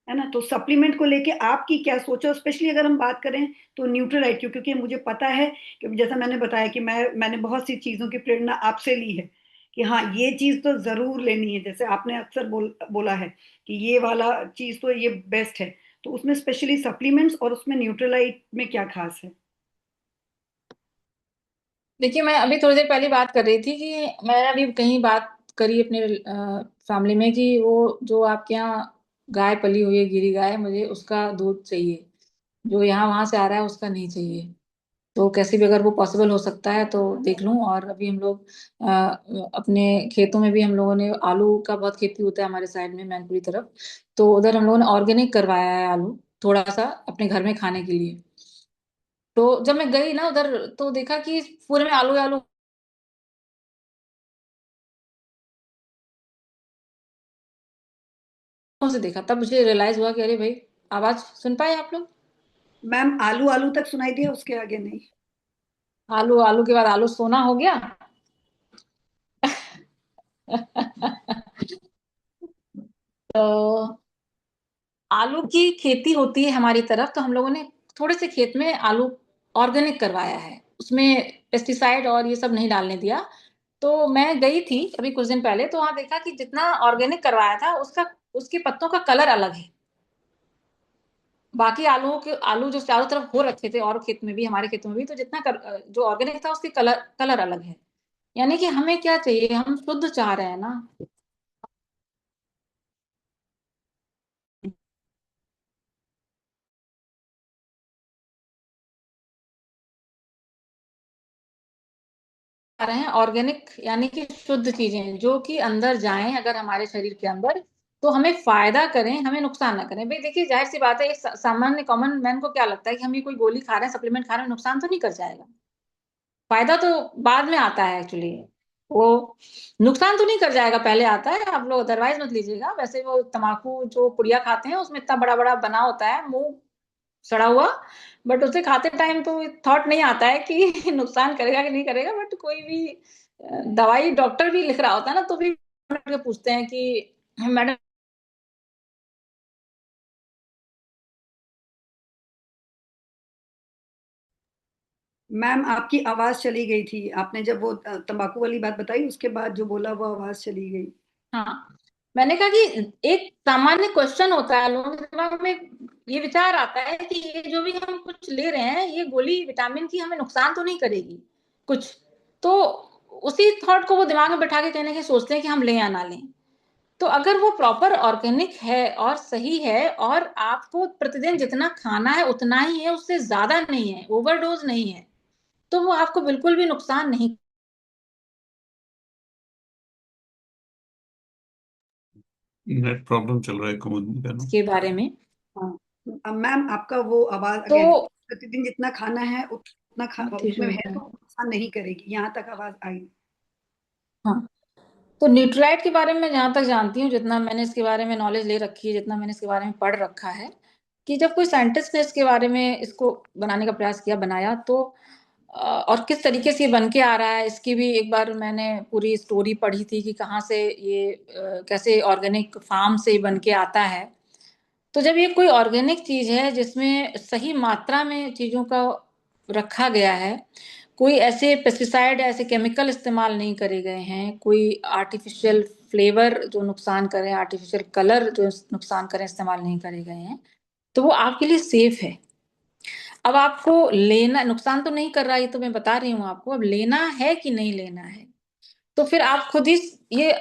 [SPEAKER 1] है ना, तो सप्लीमेंट को लेके आपकी क्या सोच है? स्पेशली अगर हम बात करें तो न्यूट्रलाइट क्योंकि मुझे पता है कि जैसा मैंने बताया कि मैंने बहुत सी चीजों की प्रेरणा आपसे ली है कि हाँ ये चीज तो जरूर लेनी है, जैसे आपने अक्सर बोला है कि ये वाला चीज तो ये बेस्ट है। तो उसमें स्पेशली सप्लीमेंट्स और उसमें न्यूट्रलाइट में क्या खास है?
[SPEAKER 3] देखिए, मैं अभी थोड़ी देर पहले बात कर रही थी कि मैंने अभी कहीं बात करी अपने फैमिली में कि वो जो आपके यहाँ गाय पली हुई है, गिरी गाय, मुझे उसका दूध चाहिए, जो यहाँ वहां से आ रहा है उसका नहीं चाहिए। तो कैसे भी अगर वो पॉसिबल हो सकता है तो देख लूं। और अभी हम लोग अपने खेतों में भी, हम लोगों ने आलू का बहुत खेती होता है हमारे साइड में, मैनपुरी तरफ, तो उधर हम लोगों ने ऑर्गेनिक करवाया है आलू, थोड़ा सा अपने घर में खाने के लिए। तो जब मैं गई ना उधर, तो देखा कि पूरे में आलू ही आलू से देखा, तब मुझे रियलाइज हुआ कि अरे भाई, आवाज सुन पाए आप लोग?
[SPEAKER 1] मैम आलू आलू तक सुनाई दिया, उसके आगे नहीं।
[SPEAKER 3] आलू आलू के बाद आलू सोना हो गया। तो आलू की खेती होती है हमारी तरफ, तो हम लोगों ने थोड़े से खेत में आलू ऑर्गेनिक करवाया है, उसमें पेस्टिसाइड और ये सब नहीं डालने दिया। तो मैं गई थी अभी कुछ दिन पहले, तो वहां देखा कि जितना ऑर्गेनिक करवाया था उसका, उसके पत्तों का कलर अलग है। बाकी आलूओं के, आलू जो चारों तरफ हो रखे थे और खेत में भी, हमारे खेतों में भी, तो जितना जो ऑर्गेनिक था उसके कलर कलर अलग है। यानी कि हमें क्या चाहिए, हम शुद्ध चाह रहे हैं ना। चाह रहे हैं ऑर्गेनिक, यानी कि शुद्ध चीजें जो कि अंदर जाएं अगर हमारे शरीर के अंदर, तो हमें फायदा करें, हमें नुकसान ना करें। भाई देखिए, जाहिर सी बात है, एक सामान्य कॉमन मैन को क्या लगता है कि हम ये कोई गोली खा रहे हैं, सप्लीमेंट खा रहे हैं, नुकसान तो नहीं कर जाएगा। फायदा तो बाद में आता है एक्चुअली, वो नुकसान तो नहीं कर जाएगा, पहले आता है। आप लोग अदरवाइज मत लीजिएगा। वैसे वो तम्बाकू जो पुड़िया खाते हैं उसमें इतना बड़ा बड़ा बना होता है, मुंह सड़ा हुआ, बट उसे खाते टाइम तो थॉट नहीं आता है कि नुकसान करेगा कि नहीं करेगा। बट कोई भी दवाई डॉक्टर भी लिख रहा होता है ना, तो भी पूछते हैं कि मैडम।
[SPEAKER 1] मैम आपकी आवाज चली गई थी, आपने जब वो तंबाकू वाली बात बताई उसके बाद जो बोला वो आवाज चली गई।
[SPEAKER 3] हाँ, मैंने कहा कि एक सामान्य क्वेश्चन होता है लोगों के दिमाग में, ये विचार आता है कि ये जो भी हम कुछ ले रहे हैं, ये गोली विटामिन की हमें नुकसान तो नहीं करेगी कुछ। तो उसी थॉट को वो दिमाग में बैठा के कहने के सोचते हैं कि हम लें या ना लें। तो अगर वो प्रॉपर ऑर्गेनिक है और सही है, और आपको प्रतिदिन जितना खाना है उतना ही है, उससे ज्यादा नहीं है, ओवरडोज नहीं है, तो वो आपको बिल्कुल भी नुकसान नहीं।
[SPEAKER 2] नेट प्रॉब्लम चल रहा है कुमुदनी का ना।
[SPEAKER 3] इसके बारे में
[SPEAKER 1] हाँ। अब मैम आपका वो आवाज
[SPEAKER 3] तो
[SPEAKER 1] अगेन, प्रतिदिन जितना खाना है उतना उसमें है
[SPEAKER 3] हाँ,
[SPEAKER 1] तो नुकसान नहीं करेगी, यहाँ तक आवाज आई।
[SPEAKER 3] तो न्यूट्राइट के बारे में जहां तक जानती हूँ, जितना मैंने इसके बारे में नॉलेज ले रखी है, जितना मैंने इसके बारे में पढ़ रखा है, कि जब कोई साइंटिस्ट ने इसके बारे में इसको बनाने का प्रयास किया, बनाया, तो और किस तरीके से ये बन के आ रहा है, इसकी भी एक बार मैंने पूरी स्टोरी पढ़ी थी कि कहाँ से ये कैसे ऑर्गेनिक फार्म से बन के आता है। तो जब ये कोई ऑर्गेनिक चीज है जिसमें सही मात्रा में चीजों का रखा गया है, कोई ऐसे पेस्टिसाइड ऐसे केमिकल इस्तेमाल नहीं करे गए हैं, कोई आर्टिफिशियल फ्लेवर जो नुकसान करें, आर्टिफिशियल कलर जो नुकसान करें इस्तेमाल नहीं करे गए हैं, तो वो आपके लिए सेफ है। अब आपको लेना, नुकसान तो नहीं कर रहा, ये तो मैं बता रही हूँ आपको। अब लेना है कि नहीं लेना है, तो फिर आप खुद ही ये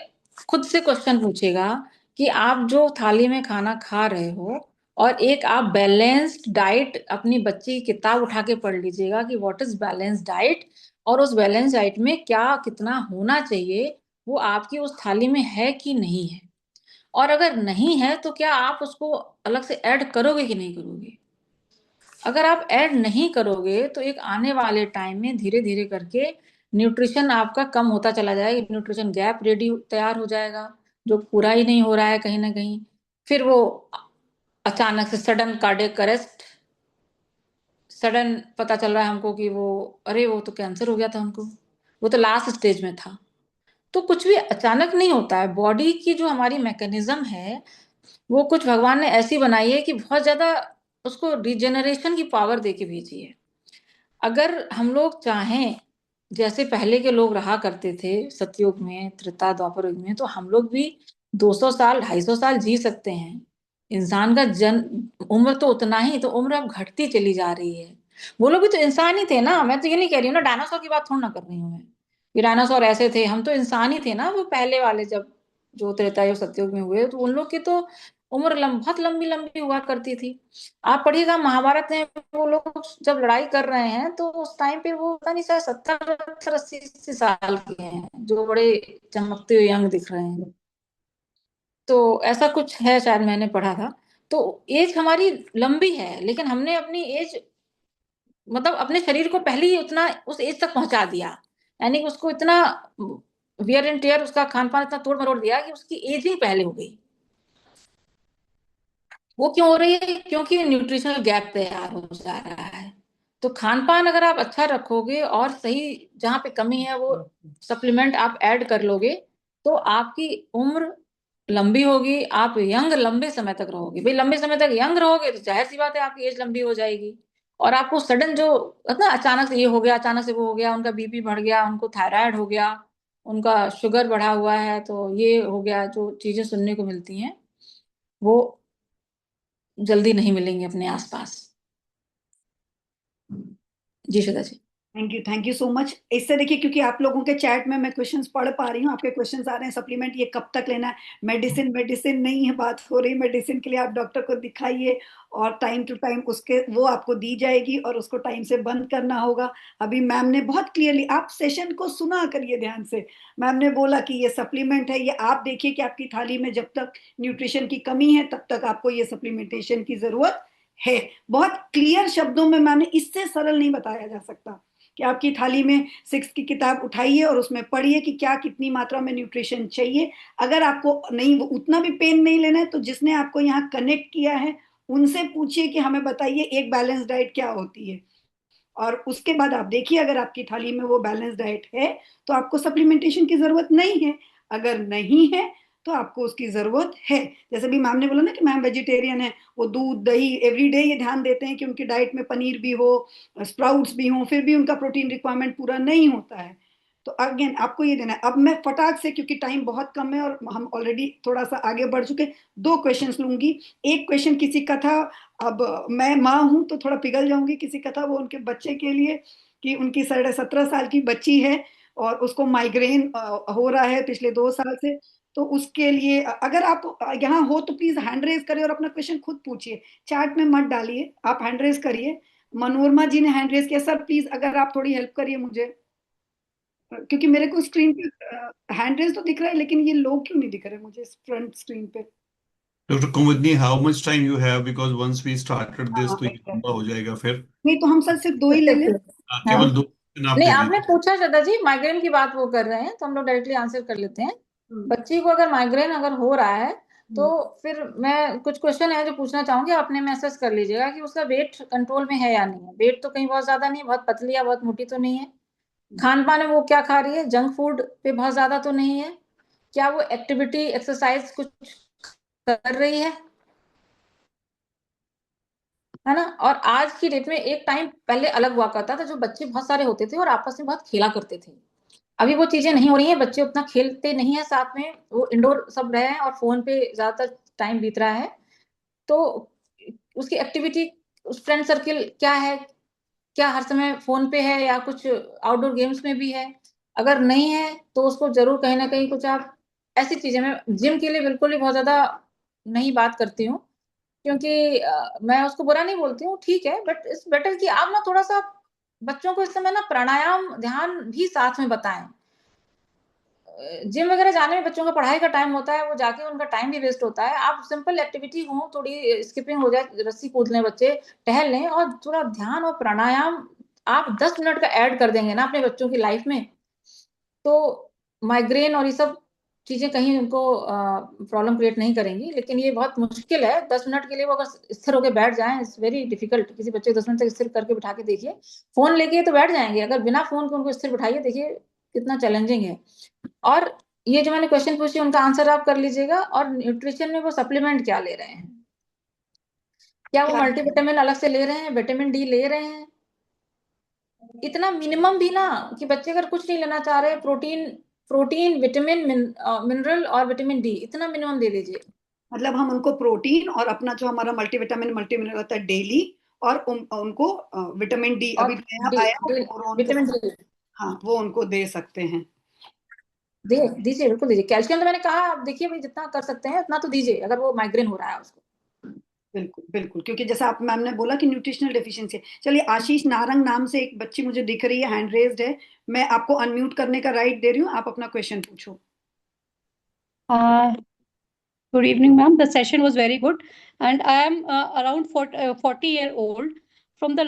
[SPEAKER 3] खुद से क्वेश्चन पूछेगा कि आप जो थाली में खाना खा रहे हो, और एक आप बैलेंस्ड डाइट, अपनी बच्ची की किताब उठा के पढ़ लीजिएगा कि व्हाट इज बैलेंस्ड डाइट, और उस बैलेंस डाइट में क्या कितना होना चाहिए, वो आपकी उस थाली में है कि नहीं है। और अगर नहीं है तो क्या आप उसको अलग से ऐड करोगे कि नहीं करोगे। अगर आप ऐड नहीं करोगे तो एक आने वाले टाइम में धीरे धीरे करके न्यूट्रिशन आपका कम होता चला जाएगा, न्यूट्रिशन गैप रेडी तैयार हो जाएगा, जो पूरा ही नहीं हो रहा है कहीं ना कहीं। फिर वो अचानक से सडन कार्डियक अरेस्ट, सडन पता चल रहा है हमको कि वो, अरे वो तो कैंसर हो गया था उनको, वो तो लास्ट स्टेज में था। तो कुछ भी अचानक नहीं होता है। बॉडी की जो हमारी मैकेनिज्म है, वो कुछ भगवान ने ऐसी बनाई है कि बहुत ज्यादा उसको रिजेनरेशन की पावर दे के भेजी है। अगर हम लोग चाहें, जैसे पहले के लोग रहा करते थे सतयुग में, त्रेता द्वापर युग में, तो हम लोग भी 200 साल 250 साल जी सकते हैं। इंसान का जन्म उम्र तो उतना ही, तो उम्र अब घटती चली जा रही है। वो लोग भी तो इंसान ही थे ना, मैं तो ये नहीं कह रही हूँ ना, डायनासोर की बात थोड़ा ना कर रही हूँ मैं, ये डायनासोर ऐसे थे, हम तो इंसान ही थे ना, वो पहले वाले जब जो त्रेता युग सतयुग में हुए, तो उन लोग की तो उम्र बहुत लंबी लंबी हुआ करती थी। आप पढ़िएगा महाभारत में, वो लोग जब लड़ाई कर रहे हैं तो उस टाइम पे वो पता नहीं शायद 70 80 साल के हैं, जो बड़े चमकते हुए यंग दिख रहे हैं। तो ऐसा कुछ है, शायद मैंने पढ़ा था। तो एज हमारी लंबी है, लेकिन हमने अपनी एज, मतलब अपने शरीर को पहले ही उतना उस एज तक पहुंचा दिया, यानी कि उसको इतना वियर एंड टेयर, उसका खान पान इतना तोड़ मरोड़ दिया कि उसकी एज ही पहले हो गई। वो क्यों हो रही है, क्योंकि न्यूट्रिशनल गैप तैयार हो जा रहा है। तो खान पान अगर आप अच्छा रखोगे और सही जहां पे कमी है वो सप्लीमेंट आप ऐड कर लोगे, तो आपकी उम्र लंबी होगी, आप यंग लंबे समय तक रहोगे। भाई लंबे समय तक यंग रहोगे तो जाहिर सी बात है आपकी एज लंबी हो जाएगी। और आपको सडन जो ना, अचानक से ये हो गया, अचानक से वो हो गया, उनका बीपी बढ़ गया, उनको थायराइड हो गया, उनका शुगर बढ़ा हुआ है, तो ये हो गया, जो चीजें सुनने को मिलती हैं वो जल्दी नहीं मिलेंगे अपने आसपास। जी Shraddha ji.
[SPEAKER 1] Thank you so much. इससे देखिए, क्योंकि आप लोगों के चैट में मैं क्वेश्चंस पढ़ पा रही हूँ, आपके क्वेश्चंस आ रहे हैं सप्लीमेंट ये कब तक लेना है। मेडिसिन मेडिसिन नहीं है बात हो रही, मेडिसिन के लिए आप डॉक्टर को दिखाइए और टाइम टू टाइम उसके वो आपको दी जाएगी और उसको टाइम से बंद करना होगा। अभी मैम ने बहुत क्लियरली, आप सेशन को सुना करिए ध्यान से, मैम ने बोला कि ये सप्लीमेंट है, ये आप देखिए कि आपकी थाली में जब तक न्यूट्रिशन की कमी है तब तक आपको ये सप्लीमेंटेशन की जरूरत है। बहुत क्लियर शब्दों में मैंने, इससे सरल नहीं बताया जा सकता कि आपकी थाली में 6 की किताब उठाइए और उसमें पढ़िए कि क्या कितनी मात्रा में न्यूट्रिशन चाहिए। अगर आपको नहीं वो उतना भी पेन नहीं लेना है तो जिसने आपको यहाँ कनेक्ट किया है उनसे पूछिए कि हमें बताइए एक बैलेंस डाइट क्या होती है, और उसके बाद आप देखिए अगर आपकी थाली में वो बैलेंस डाइट है तो आपको सप्लीमेंटेशन की जरूरत नहीं है। अगर नहीं है तो आपको उसकी जरूरत है। जैसे भी मैम ने बोला ना कि मैम वेजिटेरियन है, वो दूध दही एवरीडे ये ध्यान देते हैं कि उनकी डाइट में पनीर भी हो, स्प्राउट्स भी हो, फिर भी उनका प्रोटीन रिक्वायरमेंट पूरा नहीं होता है। तो अगेन आपको ये देना है। अब मैं फटाक से, क्योंकि टाइम बहुत कम है और हम ऑलरेडी थोड़ा सा आगे बढ़ चुके, 2 क्वेश्चंस लूंगी। एक क्वेश्चन किसी का था, अब मैं माँ हूं तो थोड़ा पिघल जाऊंगी, किसी का था वो उनके बच्चे के लिए कि उनकी 17.5 साल की बच्ची है और उसको माइग्रेन हो रहा है पिछले 2 साल से। तो उसके लिए अगर आप यहाँ हो तो प्लीज हैंड रेज करिए और अपना क्वेश्चन खुद पूछिए, चैट में मत डालिए, आप हैंड रेज करिए। मनोरमा जी ने हैंड रेज किया, सर प्लीज अगर आप थोड़ी हेल्प करिए मुझे, क्योंकि मेरे को स्क्रीन पे हैंड रेज तो दिख रहा है लेकिन ये लोग क्यों नहीं दिख रहे मुझे फ्रंट स्क्रीन पे।
[SPEAKER 2] Doctor Kumudini, how much time you have, because once we started this
[SPEAKER 1] हाँ
[SPEAKER 2] तो ये लंबा हो जाएगा फिर।
[SPEAKER 1] नहीं तो हम सर सिर्फ 2 ही ले लें।
[SPEAKER 3] हाँ,
[SPEAKER 2] केवल 2 दिन आप
[SPEAKER 3] नहीं
[SPEAKER 2] दे
[SPEAKER 3] आपने
[SPEAKER 2] दीजिए।
[SPEAKER 3] पूछा श्रद्धा जी, माइग्रेन की बात वो कर रहे हैं तो हम लोग डायरेक्टली आंसर कर लेते हैं।
[SPEAKER 1] हम्म,
[SPEAKER 3] बच्ची को अगर माइग्रेन अगर हो रहा है तो
[SPEAKER 1] हम्म,
[SPEAKER 3] फिर मैं कुछ क्वेश्चन है जो पूछना चाहूंगी, अपने में असेस कर लीजिएगा कि उसका वेट कंट्रोल में है या नहीं है। वेट तो कहीं बहुत ज्यादा नहीं है, बहुत पतली या बहुत मोटी तो नहीं है। खान पान में वो क्या खा रही है, जंक फूड पे बहुत ज्यादा तो नहीं है। क्या वो एक्टिविटी एक्सरसाइज कुछ कर रही है ना। और आज की डेट में, एक टाइम पहले अलग हुआ करता था जो बच्चे बहुत सारे होते थे और आपस में बहुत खेला करते थे। अभी वो चीजें नहीं हो रही हैं, बच्चे उतना खेलते नहीं है साथ में, वो इंडोर सब रहे हैं और फोन पे ज्यादातर टाइम बीत रहा है। तो उसकी एक्टिविटी, उस फ्रेंड सर्किल क्या है, क्या हर समय फोन पे है या कुछ आउटडोर गेम्स में भी है। अगर नहीं है तो उसको जरूर कहीं ना कहीं कुछ आप ऐसी चीजें, मैं जिम के लिए बिल्कुल ही बहुत ज्यादा नहीं बात करती हूँ, क्योंकि मैं उसको बुरा नहीं बोलती हूँ, ठीक है, बट इट्स बेटर कि आप ना थोड़ा सा बच्चों को इस समय ना प्राणायाम ध्यान भी साथ में बताएं। जिम वगैरह जाने में बच्चों का पढ़ाई का टाइम होता है, वो जाके उनका टाइम भी वेस्ट होता है। आप सिंपल एक्टिविटी हो, थोड़ी स्किपिंग हो जाए, रस्सी कूद लें बच्चे, टहल लें, और थोड़ा ध्यान और प्राणायाम आप 10 मिनट का ऐड कर देंगे ना अपने बच्चों की लाइफ में, तो माइग्रेन और ये सब चीजें कहीं उनको प्रॉब्लम क्रिएट नहीं करेंगी। लेकिन ये बहुत मुश्किल है 10 मिनट के लिए वो अगर स्थिर होकर बैठ जाएं, इट्स वेरी डिफिकल्ट। किसी बच्चे को 10 मिनट तक स्थिर करके बिठा के देखिए, फोन लेके तो बैठ जाएंगे, अगर बिना फोन के उनको स्थिर बिठाइए, देखिए कितना चैलेंजिंग है। और ये जो मैंने क्वेश्चन पूछे उनका आंसर आप कर लीजिएगा। और न्यूट्रिशन में वो सप्लीमेंट क्या ले रहे हैं, क्या वो
[SPEAKER 1] क्या
[SPEAKER 3] मल्टीविटामिन अलग से ले रहे हैं, विटामिन डी ले रहे हैं। इतना मिनिमम भी ना, कि बच्चे अगर कुछ नहीं लेना चाह रहे, प्रोटीन प्रोटीन विटामिन मिनरल और विटामिन डी, इतना मिनिमम दे दीजिए।
[SPEAKER 1] मतलब हम उनको प्रोटीन और अपना जो हमारा मल्टीविटामिन मल्टीमिनरल होता है डेली, और उनको विटामिन डी
[SPEAKER 3] और
[SPEAKER 1] अभी नया
[SPEAKER 3] डी
[SPEAKER 1] आया
[SPEAKER 3] डी
[SPEAKER 1] है बोरोन के
[SPEAKER 3] विटामिन
[SPEAKER 1] साथ,
[SPEAKER 3] डी
[SPEAKER 1] हाँ वो उनको दे सकते हैं।
[SPEAKER 3] दे दीजिए, बिल्कुल दीजिए। कैल्शियम तो मैंने कहा, आप देखिए भाई जितना कर सकते हैं उतना तो दीजिए, अगर वो माइग्रेन हो रहा है उसको।
[SPEAKER 1] बिल्कुल बिल्कुल, क्योंकि जैसा आप मैम ने बोला कि न्यूट्रिशनल डेफिशिएंसी है। चलिए, आशीष नारंग नाम से एक बच्ची मुझे दिख रही है, हैंड रेज्ड है, मैं आपको अनम्यूट करने का राइट दे रही हूँ, आप अपना क्वेश्चन पूछो।
[SPEAKER 4] Uh, Good evening, ma'am. The session was very good, and I am around 40 year old. From the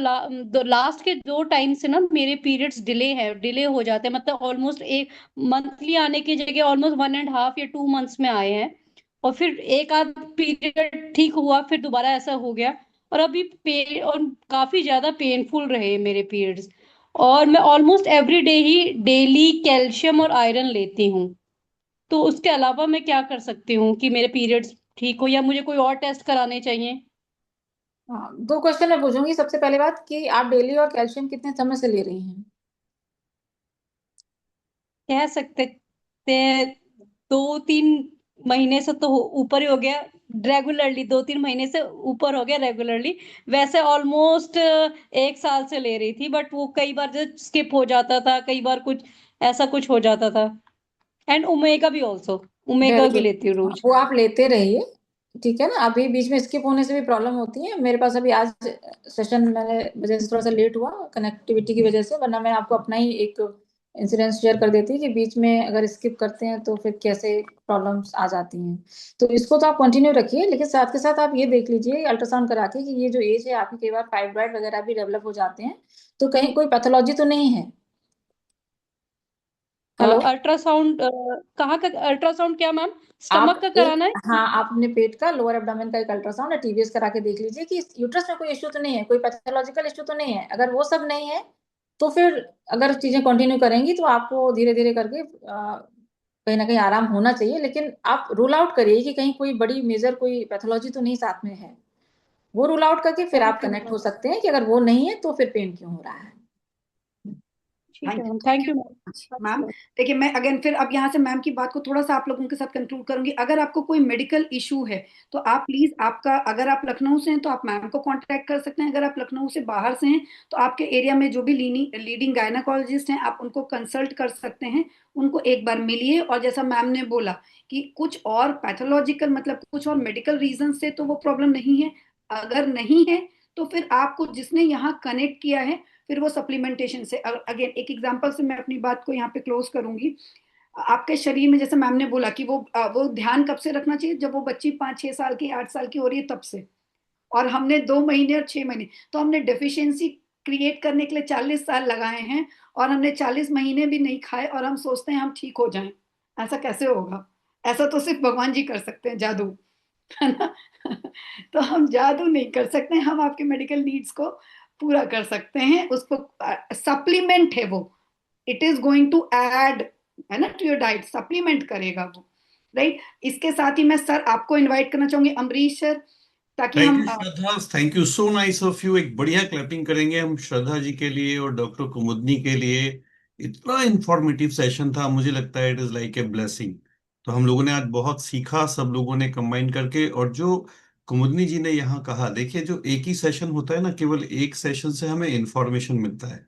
[SPEAKER 4] last के 2 टाइम से ना मेरे पीरियड्स डिले हो जाते हैं, मतलब ऑलमोस्ट एक मंथली आने की जगह ऑलमोस्ट 1.5 या 2 मंथ्स में आए हैं, और फिर एक आध पीरियड ठीक हुआ, फिर दोबारा ऐसा हो गया, और अभी और काफी ज्यादा पेनफुल रहे मेरे पीरियड्स। और मैं ऑलमोस्ट एवरी डे ही डेली कैल्शियम और आयरन लेती हूँ। तो उसके अलावा मैं क्या कर सकती हूँ कि मेरे पीरियड्स ठीक हो, या मुझे कोई और टेस्ट कराने चाहिए?
[SPEAKER 3] हाँ, 2 क्वेश्चन मैं पूछूंगी। सबसे पहले बात कि आप डेली और कैल्शियम कितने समय से ले रही हैं।
[SPEAKER 4] कह सकते थे 2-3 महीने से तो ऊपर ही हो गया, रेगुलरली 2-3 महीने से ऊपर हो गया रेगुलरली। वैसे ऑलमोस्ट 1 साल से ले रही थी, बट वो कई बार जो स्किप हो जाता था, कई बार कुछ ऐसा कुछ हो जाता था। एंड ओमेगा भी ऑल्सो, ओमेगा
[SPEAKER 3] वेरी
[SPEAKER 4] भी
[SPEAKER 3] गुड।
[SPEAKER 4] लेती हूँ रोज।
[SPEAKER 3] वो आप लेते रहिए, ठीक है ना। अभी बीच में स्किप होने से भी प्रॉब्लम होती है। मेरे पास अभी आज सेशन मैंने वजह से थोड़ा सा लेट हुआ, कनेक्टिविटी की वजह से, वरना मैं आपको अपना ही एक इंसिडेंट शेयर कर देती कि बीच में अगर स्किप करते हैं तो फिर कैसे प्रॉब्लम्स आ जाती हैं। तो इसको तो आप कंटिन्यू रखिए, लेकिन साथ के साथ आप ये देख लीजिए अल्ट्रासाउंड करा के कि ये जो एज है आपकी, कई बार फाइब्रॉइड वगैरह भी डेवलप हो जाते हैं, तो कहीं कोई पैथोलॉजी तो नहीं है। हेलो।
[SPEAKER 4] अल्ट्रासाउंड कहाँ का अल्ट्रासाउंड, क्या मैम? स्टमक
[SPEAKER 3] आप
[SPEAKER 4] का
[SPEAKER 3] एक,
[SPEAKER 4] कराना है?
[SPEAKER 3] हाँ, आप अपने पेट का लोअर एब्डोमेन का एक अल्ट्रासाउंड या टीवीएस करा के देख लीजिए कि यूट्रस में कोई इश्यू तो नहीं है, कोई पैथोलॉजिकल इश्यू तो नहीं है। अगर वो सब नहीं है तो फिर अगर चीजें कंटिन्यू करेंगी तो आपको धीरे धीरे करके कहीं ना कहीं आराम होना चाहिए। लेकिन आप रूल आउट करिए कि कहीं कोई बड़ी मेजर कोई पैथोलॉजी तो नहीं साथ में है। वो रूल आउट करके फिर आप कनेक्ट हो सकते हैं कि अगर वो नहीं है तो फिर पेन क्यों हो रहा है।
[SPEAKER 4] ठीक है
[SPEAKER 1] thank you,
[SPEAKER 4] ma'am,
[SPEAKER 1] thank
[SPEAKER 4] thank
[SPEAKER 1] you
[SPEAKER 4] you
[SPEAKER 1] ma'am.
[SPEAKER 4] Ma'am.
[SPEAKER 1] देखिए, मैं अगेन फिर अब यहाँ से मैम की बात को थोड़ा सा आप लोगों के साथ कंक्लूड करूंगी। अगर आपको कोई मेडिकल इशू है तो आप प्लीज आपका, अगर आप लखनऊ से हैं तो आप मैम को कांटेक्ट कर सकते हैं। अगर आप लखनऊ से बाहर से हैं तो आपके एरिया में जो भी लीडिंग गायनाकोलॉजिस्ट हैं आप उनको कंसल्ट कर सकते हैं, उनको एक बार मिलिए। और जैसा मैम ने बोला कि कुछ और पैथोलॉजिकल मतलब कुछ और मेडिकल रीजन से तो वो प्रॉब्लम नहीं है, अगर नहीं है तो फिर आपको जिसने यहाँ कनेक्ट किया है फिर वो सप्लीमेंटेशन से। अगेन एक एग्जांपल से मैं अपनी बात को यहाँ पे क्लोज करूंगी। आपके शरीर में जैसे मैम ने बोला कि वो ध्यान कब से रखना चाहिए, जब वो बच्ची 5-6 साल की 8 साल की हो रही है तब से। और हमने 2 महीने और 6 महीने, तो हमने डेफिशिएंसी क्रिएट करने के लिए 40 साल लगाए हैं और हमने 40 महीने भी नहीं खाए और हम सोचते हैं हम ठीक हो जाएं। ऐसा कैसे होगा? ऐसा तो सिर्फ भगवान जी कर सकते हैं, जादू, है ना? तो हम जादू नहीं कर सकते, हम आपके मेडिकल नीड्स को पूरा कर सकते हैं। उसको सप्लीमेंट है वो, it is going to add, है ना, टू योर डाइट, सप्लीमेंट करेगा वो, राइट। इसके साथ ही मैं सर आपको इनवाइट करना चाहूंगी, अमरीश सर, ताकि
[SPEAKER 2] थैंक
[SPEAKER 1] हम
[SPEAKER 2] you Shraddha, thank you so nice of you. एक बढ़िया क्लैपिंग करेंगे हम श्रद्धा जी के लिए और डॉक्टर कुमुदनी के लिए। इतना इंफॉर्मेटिव सेशन था, मुझे लगता है it is like a blessing. तो हम लोगों ने आज बहुत सीखा, सब लोगों ने कंबाइन करके। और जो कुमुदनी जी ने यहाँ कहा, देखिए जो एक ही सेशन होता है ना, केवल एक सेशन से हमें इंफॉर्मेशन मिलता है,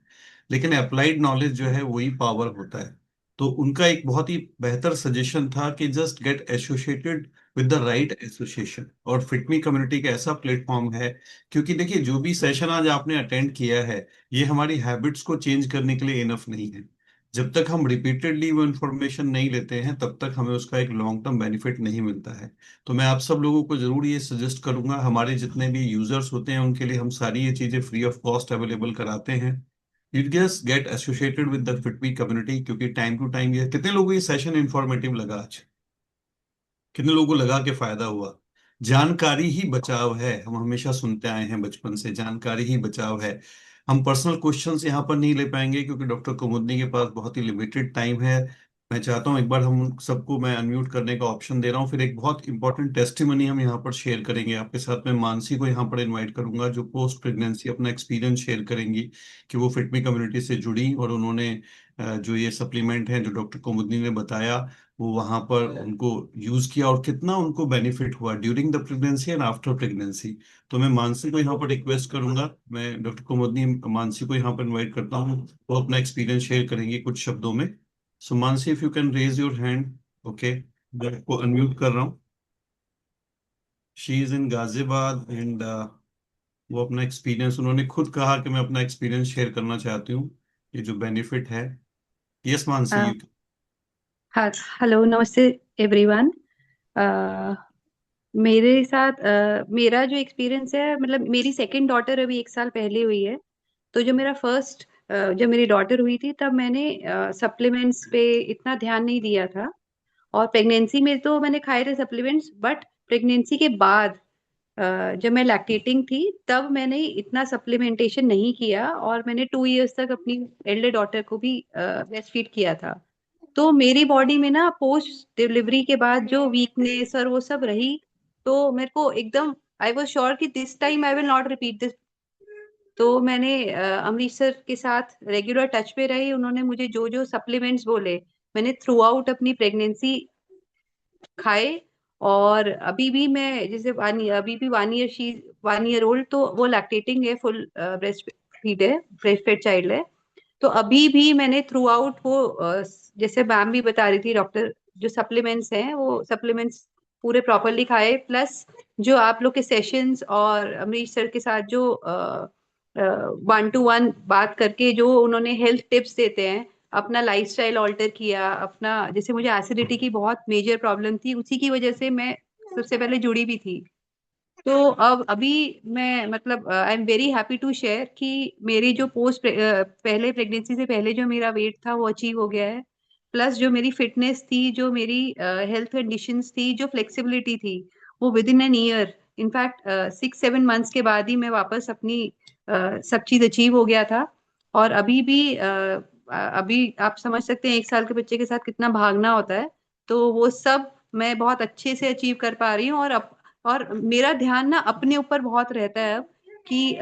[SPEAKER 2] लेकिन अप्लाइड नॉलेज जो है वही पावर होता है। तो उनका एक बहुत ही बेहतर सजेशन था कि just get associated with the right association. और फिटमी कम्युनिटी का ऐसा प्लेटफॉर्म है, क्योंकि देखिए जो भी सेशन आज आपने अटेंड किया है, ये हमारी हैबिट्स को चेंज करने के लिए इनफ नहीं है। जब तक हम रिपीटेडली वो इन्फॉर्मेशन नहीं लेते हैं तब तक हमें उसका एक लॉन्ग टर्म बेनिफिट नहीं मिलता है। तो मैं आप सब लोगों को जरूर ये सजेस्ट करूंगा, हमारे जितने भी यूजर्स होते हैं उनके लिए हम सारी ये चीजें फ्री ऑफ कॉस्ट अवेलेबल कराते हैं। You just get associated with the Fit Me community, क्योंकि टाइम टू टाइम ये, कितने लोगों को ये सेशन इंफॉर्मेटिव लगा आज? कितने लोगों को लगा के फायदा हुआ? जानकारी ही बचाव है, हम हमेशा सुनते आए हैं बचपन से, जानकारी ही बचाव है। हम पर्सनल क्वेश्चंस यहाँ पर नहीं ले पाएंगे क्योंकि डॉक्टर कुमुदनी के पास बहुत ही लिमिटेड टाइम है। मैं चाहता हूँ एक बार हम उन सबको मैं अनम्यूट करने का ऑप्शन दे रहा हूँ, फिर एक बहुत इंपॉर्टेंट टेस्टिमनी हम यहाँ पर शेयर करेंगे आपके साथ। मैं मानसी को यहाँ पर इनवाइट करूंगा जो पोस्ट प्रेगनेंसी अपना एक्सपीरियंस शेयर करेंगी कि वो फिटमी कम्युनिटी से जुड़ी और उन्होंने जो ये सप्लीमेंट है जो डॉक्टर कुमुदनी ने बताया वो वहां पर उनको यूज किया और कितना उनको बेनिफिट हुआ during the pregnancy and after pregnancy. तो मैं मानसी को यहाँ पर रिक्वेस्ट करूंगा, मैं डॉक्टर कुमुदनी मानसी को यहाँ पर इनवाइट करता हूँ, वो अपना एक्सपीरियंस शेयर करेंगे कुछ शब्दों में। So Mansi, if you can raise your hand. Okay, मैं आपको अनम्यूट कर रहा हूँ। She is in Ghaziabad and वो अपना एक्सपीरियंस, उन्होंने खुद कहा कि मैं अपना एक्सपीरियंस शेयर करना चाहती हूँ, ये जो बेनिफिट है। यस मानसी,
[SPEAKER 4] हाँ,
[SPEAKER 2] यू।
[SPEAKER 4] हेलो, नमस्ते एवरीवन। मेरे साथ मेरा जो एक्सपीरियंस है, मतलब मेरी सेकंड डॉटर अभी 1 साल पहले हुई है। तो जो मेरा फर्स्ट जब मेरी डॉटर हुई थी तब मैंने सप्लीमेंट्स पे इतना ध्यान नहीं दिया था। और प्रेगनेंसी में तो मैंने खाए थे सप्लीमेंट्स, बट प्रेगनेंसी के बाद जब मैं लैक्टेटिंग थी तब मैंने इतना सप्लीमेंटेशन नहीं किया, और मैंने 2 इयर्स तक अपनी एल्डर डॉटर को भी ब्रेस्ट फीड किया था। तो मेरी बॉडी में ना पोस्ट डिलीवरी के बाद जो वीकनेस और वो सब रही, तो मेरे को एकदम आई वाज श्योर कि this time I will not repeat this. तो मैंने अमरीश सर के साथ रेगुलर टच पे रही, उन्होंने मुझे जो जो सप्लीमेंट्स बोले मैंने थ्रू आउट अपनी प्रेगनेंसी खाए।
[SPEAKER 5] और अभी भी मैं जैसे अभी भी 1 ईयर ओल्ड, तो वो लैक्टेटिंग है, फुल ब्रेस्ट फीड है, ब्रेस्ट फेड चाइल्ड है। तो अभी भी मैंने थ्रू आउट वो जैसे मैम भी बता रही थी, डॉक्टर, जो सप्लीमेंट्स हैं वो सप्लीमेंट्स पूरे प्रॉपरली खाए, प्लस जो आप लोग के सेशंस और अमरीश सर के साथ जो 1-to-1 बात करके जो उन्होंने हेल्थ टिप्स देते हैं, अपना लाइफस्टाइल ऑल्टर किया अपना। जैसे मुझे एसिडिटी की बहुत मेजर प्रॉब्लम थी, उसी की वजह से मैं सबसे पहले जुड़ी भी थी। तो अब अभी मैं मतलब I am very happy to share कि मेरी जो पहले प्रेगनेंसी से पहले जो मेरा वेट था वो अचीव हो गया है, प्लस जो मेरी फिटनेस थी, जो मेरी हेल्थ कंडीशंस थी, जो फ्लेक्सिबिलिटी थी, वो with in an year, in fact 6-7 months के बाद ही मैं वापस अपनी सब चीज अचीव हो गया था। और अभी भी अभी आप समझ सकते हैं 1 साल के बच्चे के साथ कितना भागना होता है, तो वो सब मैं बहुत अच्छे से अचीव कर पा रही हूँ। और मेरा ध्यान ना अपने ऊपर बहुत रहता है अब, कि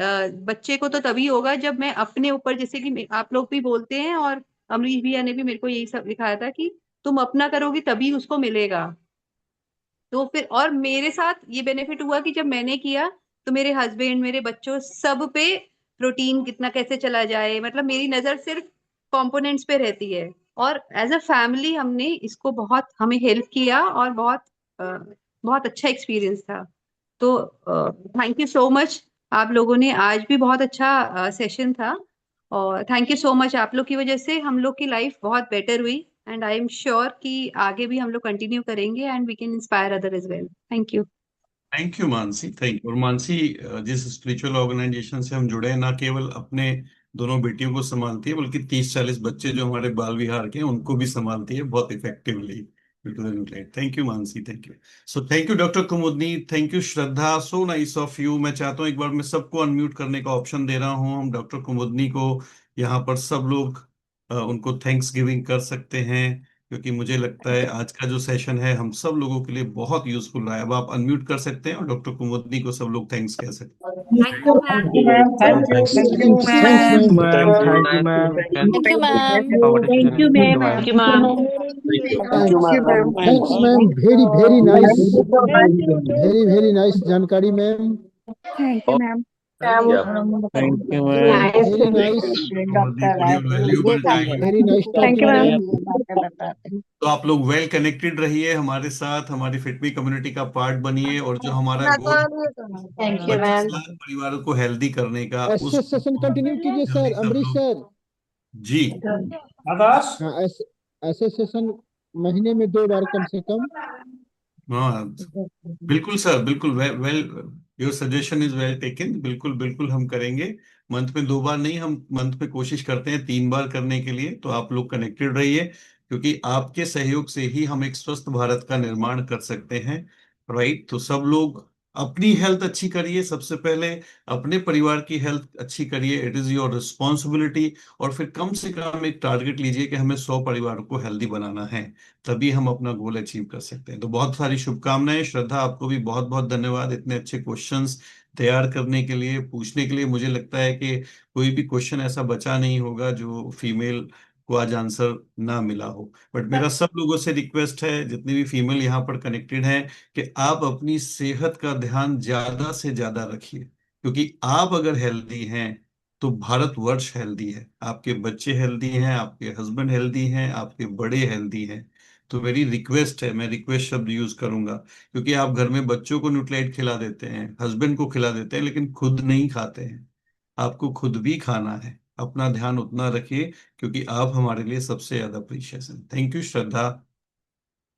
[SPEAKER 5] बच्चे को तो तभी होगा जब मैं अपने ऊपर, जैसे कि आप लोग भी बोलते हैं और अमरीश भैया ने भी मेरे को यही सब दिखाया था कि तुम अपना करोगी तभी उसको मिलेगा। तो फिर और मेरे साथ ये बेनिफिट हुआ कि जब मैंने किया तो मेरे हस्बैंड, मेरे बच्चों, सब पे प्रोटीन कितना कैसे चला जाए, मतलब मेरी नजर सिर्फ कंपोनेंट्स पे रहती है। और एज अ फैमिली हमने इसको बहुत, हमें हेल्प किया और बहुत अच्छा एक्सपीरियंस था। तो थैंक यू सो मच, आप लोगों ने आज भी बहुत अच्छा सेशन था, और थैंक यू सो मच, आप लोग की वजह से हम लोग की लाइफ बहुत बेटर हुई, एंड आई एम श्योर कि आगे भी हम लोग कंटिन्यू करेंगे and we can inspire other as well. Thank you.
[SPEAKER 2] Thank you Mansi, thank you. और मानसी जिस स्पिरिचुअल ऑर्गेनाइजेशन से हम जुड़े हैं, ना केवल अपने दोनों बेटियों को संभालती है, बल्कि 30-40 बच्चे जो हमारे बाल विहार के हैं उनको भी संभालती है बहुत effectively. Thank you Mansi, thank you. So thank you doctor Kumudini, thank you Shraddha, so nice of you. मैं चाहता हूँ एक बार मैं सबको अनम्यूट करने का ऑप्शन दे रहा हूँ। हम डॉक्टर कुमुदनी को यहाँ पर सब लोग उनको थैंक्स गिविंग कर सकते हैं, क्योंकि मुझे लगता है आज का जो सेशन है हम सब लोगों के लिए बहुत यूजफुल रहा है। अब आप अनम्यूट कर सकते हैं और डॉक्टर कुमुदनी को सब लोग थैंक्स कह सकते
[SPEAKER 5] thank you ma'am.
[SPEAKER 6] Thank you,
[SPEAKER 7] Thank
[SPEAKER 6] ma'am.
[SPEAKER 7] Thanks,
[SPEAKER 6] Thank you,
[SPEAKER 7] ma'am.
[SPEAKER 6] ma'am.
[SPEAKER 7] Thank
[SPEAKER 6] Thank you, ma'am.
[SPEAKER 8] Thank you, ma'am.
[SPEAKER 6] Thank you, ma'am.
[SPEAKER 5] Thank you ma'am.
[SPEAKER 6] Thank you, ma'am.
[SPEAKER 7] Thanks, ma'am. Very nice.
[SPEAKER 6] Thank you, ma'am.
[SPEAKER 7] Very nice जानकारी, ma'am.
[SPEAKER 6] Thank you, ma'am.
[SPEAKER 8] Yeah.
[SPEAKER 6] Thank you, ma'am.
[SPEAKER 7] Very nice.
[SPEAKER 2] कुमुदनी for your valuable time.
[SPEAKER 7] Very nice
[SPEAKER 6] Thank you,
[SPEAKER 7] talking,
[SPEAKER 6] ma'am.
[SPEAKER 7] ma'am.
[SPEAKER 2] तो आप लोग well connected रहिए हमारे साथ, हमारी Fit Me community का पार्ट बनिए, और जो हमारा गोल
[SPEAKER 5] थैंक यू
[SPEAKER 2] 25
[SPEAKER 5] मैम।
[SPEAKER 2] लाख परिवारों को हेल्दी करने का, उस
[SPEAKER 7] ऐसे सेशन कंटिन्यू कीजिए
[SPEAKER 2] जल्दी
[SPEAKER 7] सर,
[SPEAKER 2] सब
[SPEAKER 7] अमरीश
[SPEAKER 2] लोग।
[SPEAKER 7] सर।
[SPEAKER 2] जी
[SPEAKER 7] हाँ, ऐसे सेशन महीने में 2 बार कम से कम।
[SPEAKER 2] हाँ, बिल्कुल सर, बिल्कुल। Well, your suggestion is well taken. बिल्कुल बिल्कुल हम करेंगे। मंथ में 2 बार नहीं, हम मंथ में कोशिश करते हैं 3 बार करने के लिए। तो आप लोग कनेक्टेड रहिए, क्योंकि आपके सहयोग से ही हम एक स्वस्थ भारत का निर्माण कर सकते हैं। राइट? तो सब लोग अपनी हेल्थ अच्छी करिए सबसे पहले, अपने परिवार की हेल्थ अच्छी करिए, इट इज योर रिस्पॉन्सिबिलिटी। और फिर कम से कम एक टारगेट लीजिए कि हमें 100 परिवारों को हेल्दी बनाना है, तभी हम अपना गोल अचीव कर सकते हैं। तो बहुत सारी शुभकामनाएं। श्रद्धा, आपको भी बहुत बहुत धन्यवाद इतने अच्छे क्वेश्चंस तैयार करने के लिए, पूछने के लिए। मुझे लगता है कि कोई भी क्वेश्चन ऐसा बचा नहीं होगा जो फीमेल को आज आंसर ना मिला हो। बट मेरा सब लोगों से रिक्वेस्ट है, जितनी भी फीमेल यहाँ पर कनेक्टेड हैं, कि आप अपनी सेहत का ध्यान ज्यादा से ज्यादा रखिए, क्योंकि आप अगर हेल्दी हैं तो भारतवर्ष हेल्दी है, आपके बच्चे हेल्दी हैं, आपके हस्बैंड हेल्दी हैं, आपके बड़े हेल्दी हैं। तो मेरी रिक्वेस्ट है, मैं रिक्वेस्ट शब्द यूज करूंगा, क्योंकि आप घर में बच्चों को न्यूट्रिएंट खिला देते हैं, हस्बैंड को खिला देते हैं, लेकिन खुद नहीं खाते हैं। आपको खुद भी खाना है। अपना ध्यान उतना रखिए, क्योंकि आप हमारे लिए सबसे ज्यादा प्रीशियस हैं। Thank you Shraddha.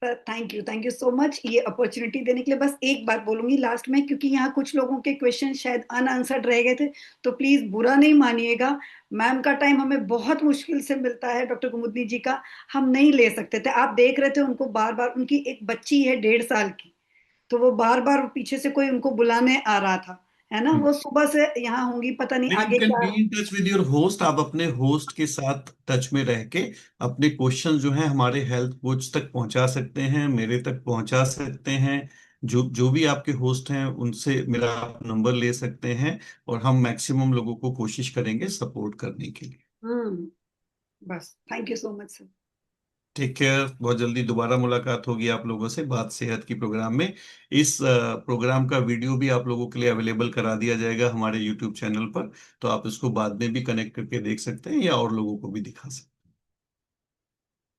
[SPEAKER 1] Sir thank you so much ये अपॉर्चुनिटी देने के लिए। बस एक बात बोलूंगी लास्ट में, क्योंकि यहाँ कुछ लोगों के क्वेश्चन शायद अनआंसर्ड रह गए थे, तो प्लीज बुरा नहीं मानिएगा। मैम का टाइम हमें बहुत मुश्किल से मिलता है, डॉक्टर कुमुदनी जी का हम नहीं ले सकते थे। आप देख रहे थे उनको बार बार, उनकी एक बच्ची है 1.5 साल की, तो वो बार बार पीछे से कोई उनको बुलाने आ रहा था, है ना। वो सुबह से यहाँ होंगी, पता नहीं
[SPEAKER 2] यू
[SPEAKER 1] आगे
[SPEAKER 2] कैन
[SPEAKER 1] क्या।
[SPEAKER 2] Be in touch with your host. आप अपने होस्ट के साथ टच में रह के अपने क्वेश्चन जो हैं हमारे हेल्थ कोच तक पहुंचा सकते हैं, मेरे तक पहुंचा सकते हैं। जो जो भी आपके होस्ट हैं उनसे मेरा आप नंबर ले सकते हैं, और हम मैक्सिमम लोगों को कोशिश करेंगे सपोर्ट करने के लिए।
[SPEAKER 1] बस thank you so much sir.
[SPEAKER 2] Take care. बहुत जल्दी दोबारा मुलाकात होगी आप लोगों से बात सेहत की प्रोग्राम में। इस प्रोग्राम का वीडियो भी आप लोगों के लिए अवेलेबल करा दिया जाएगा हमारे यूट्यूब चैनल पर, तो आप इसको बाद में भी कनेक्ट करके देख सकते हैं या और लोगों को भी दिखा सकते हैं।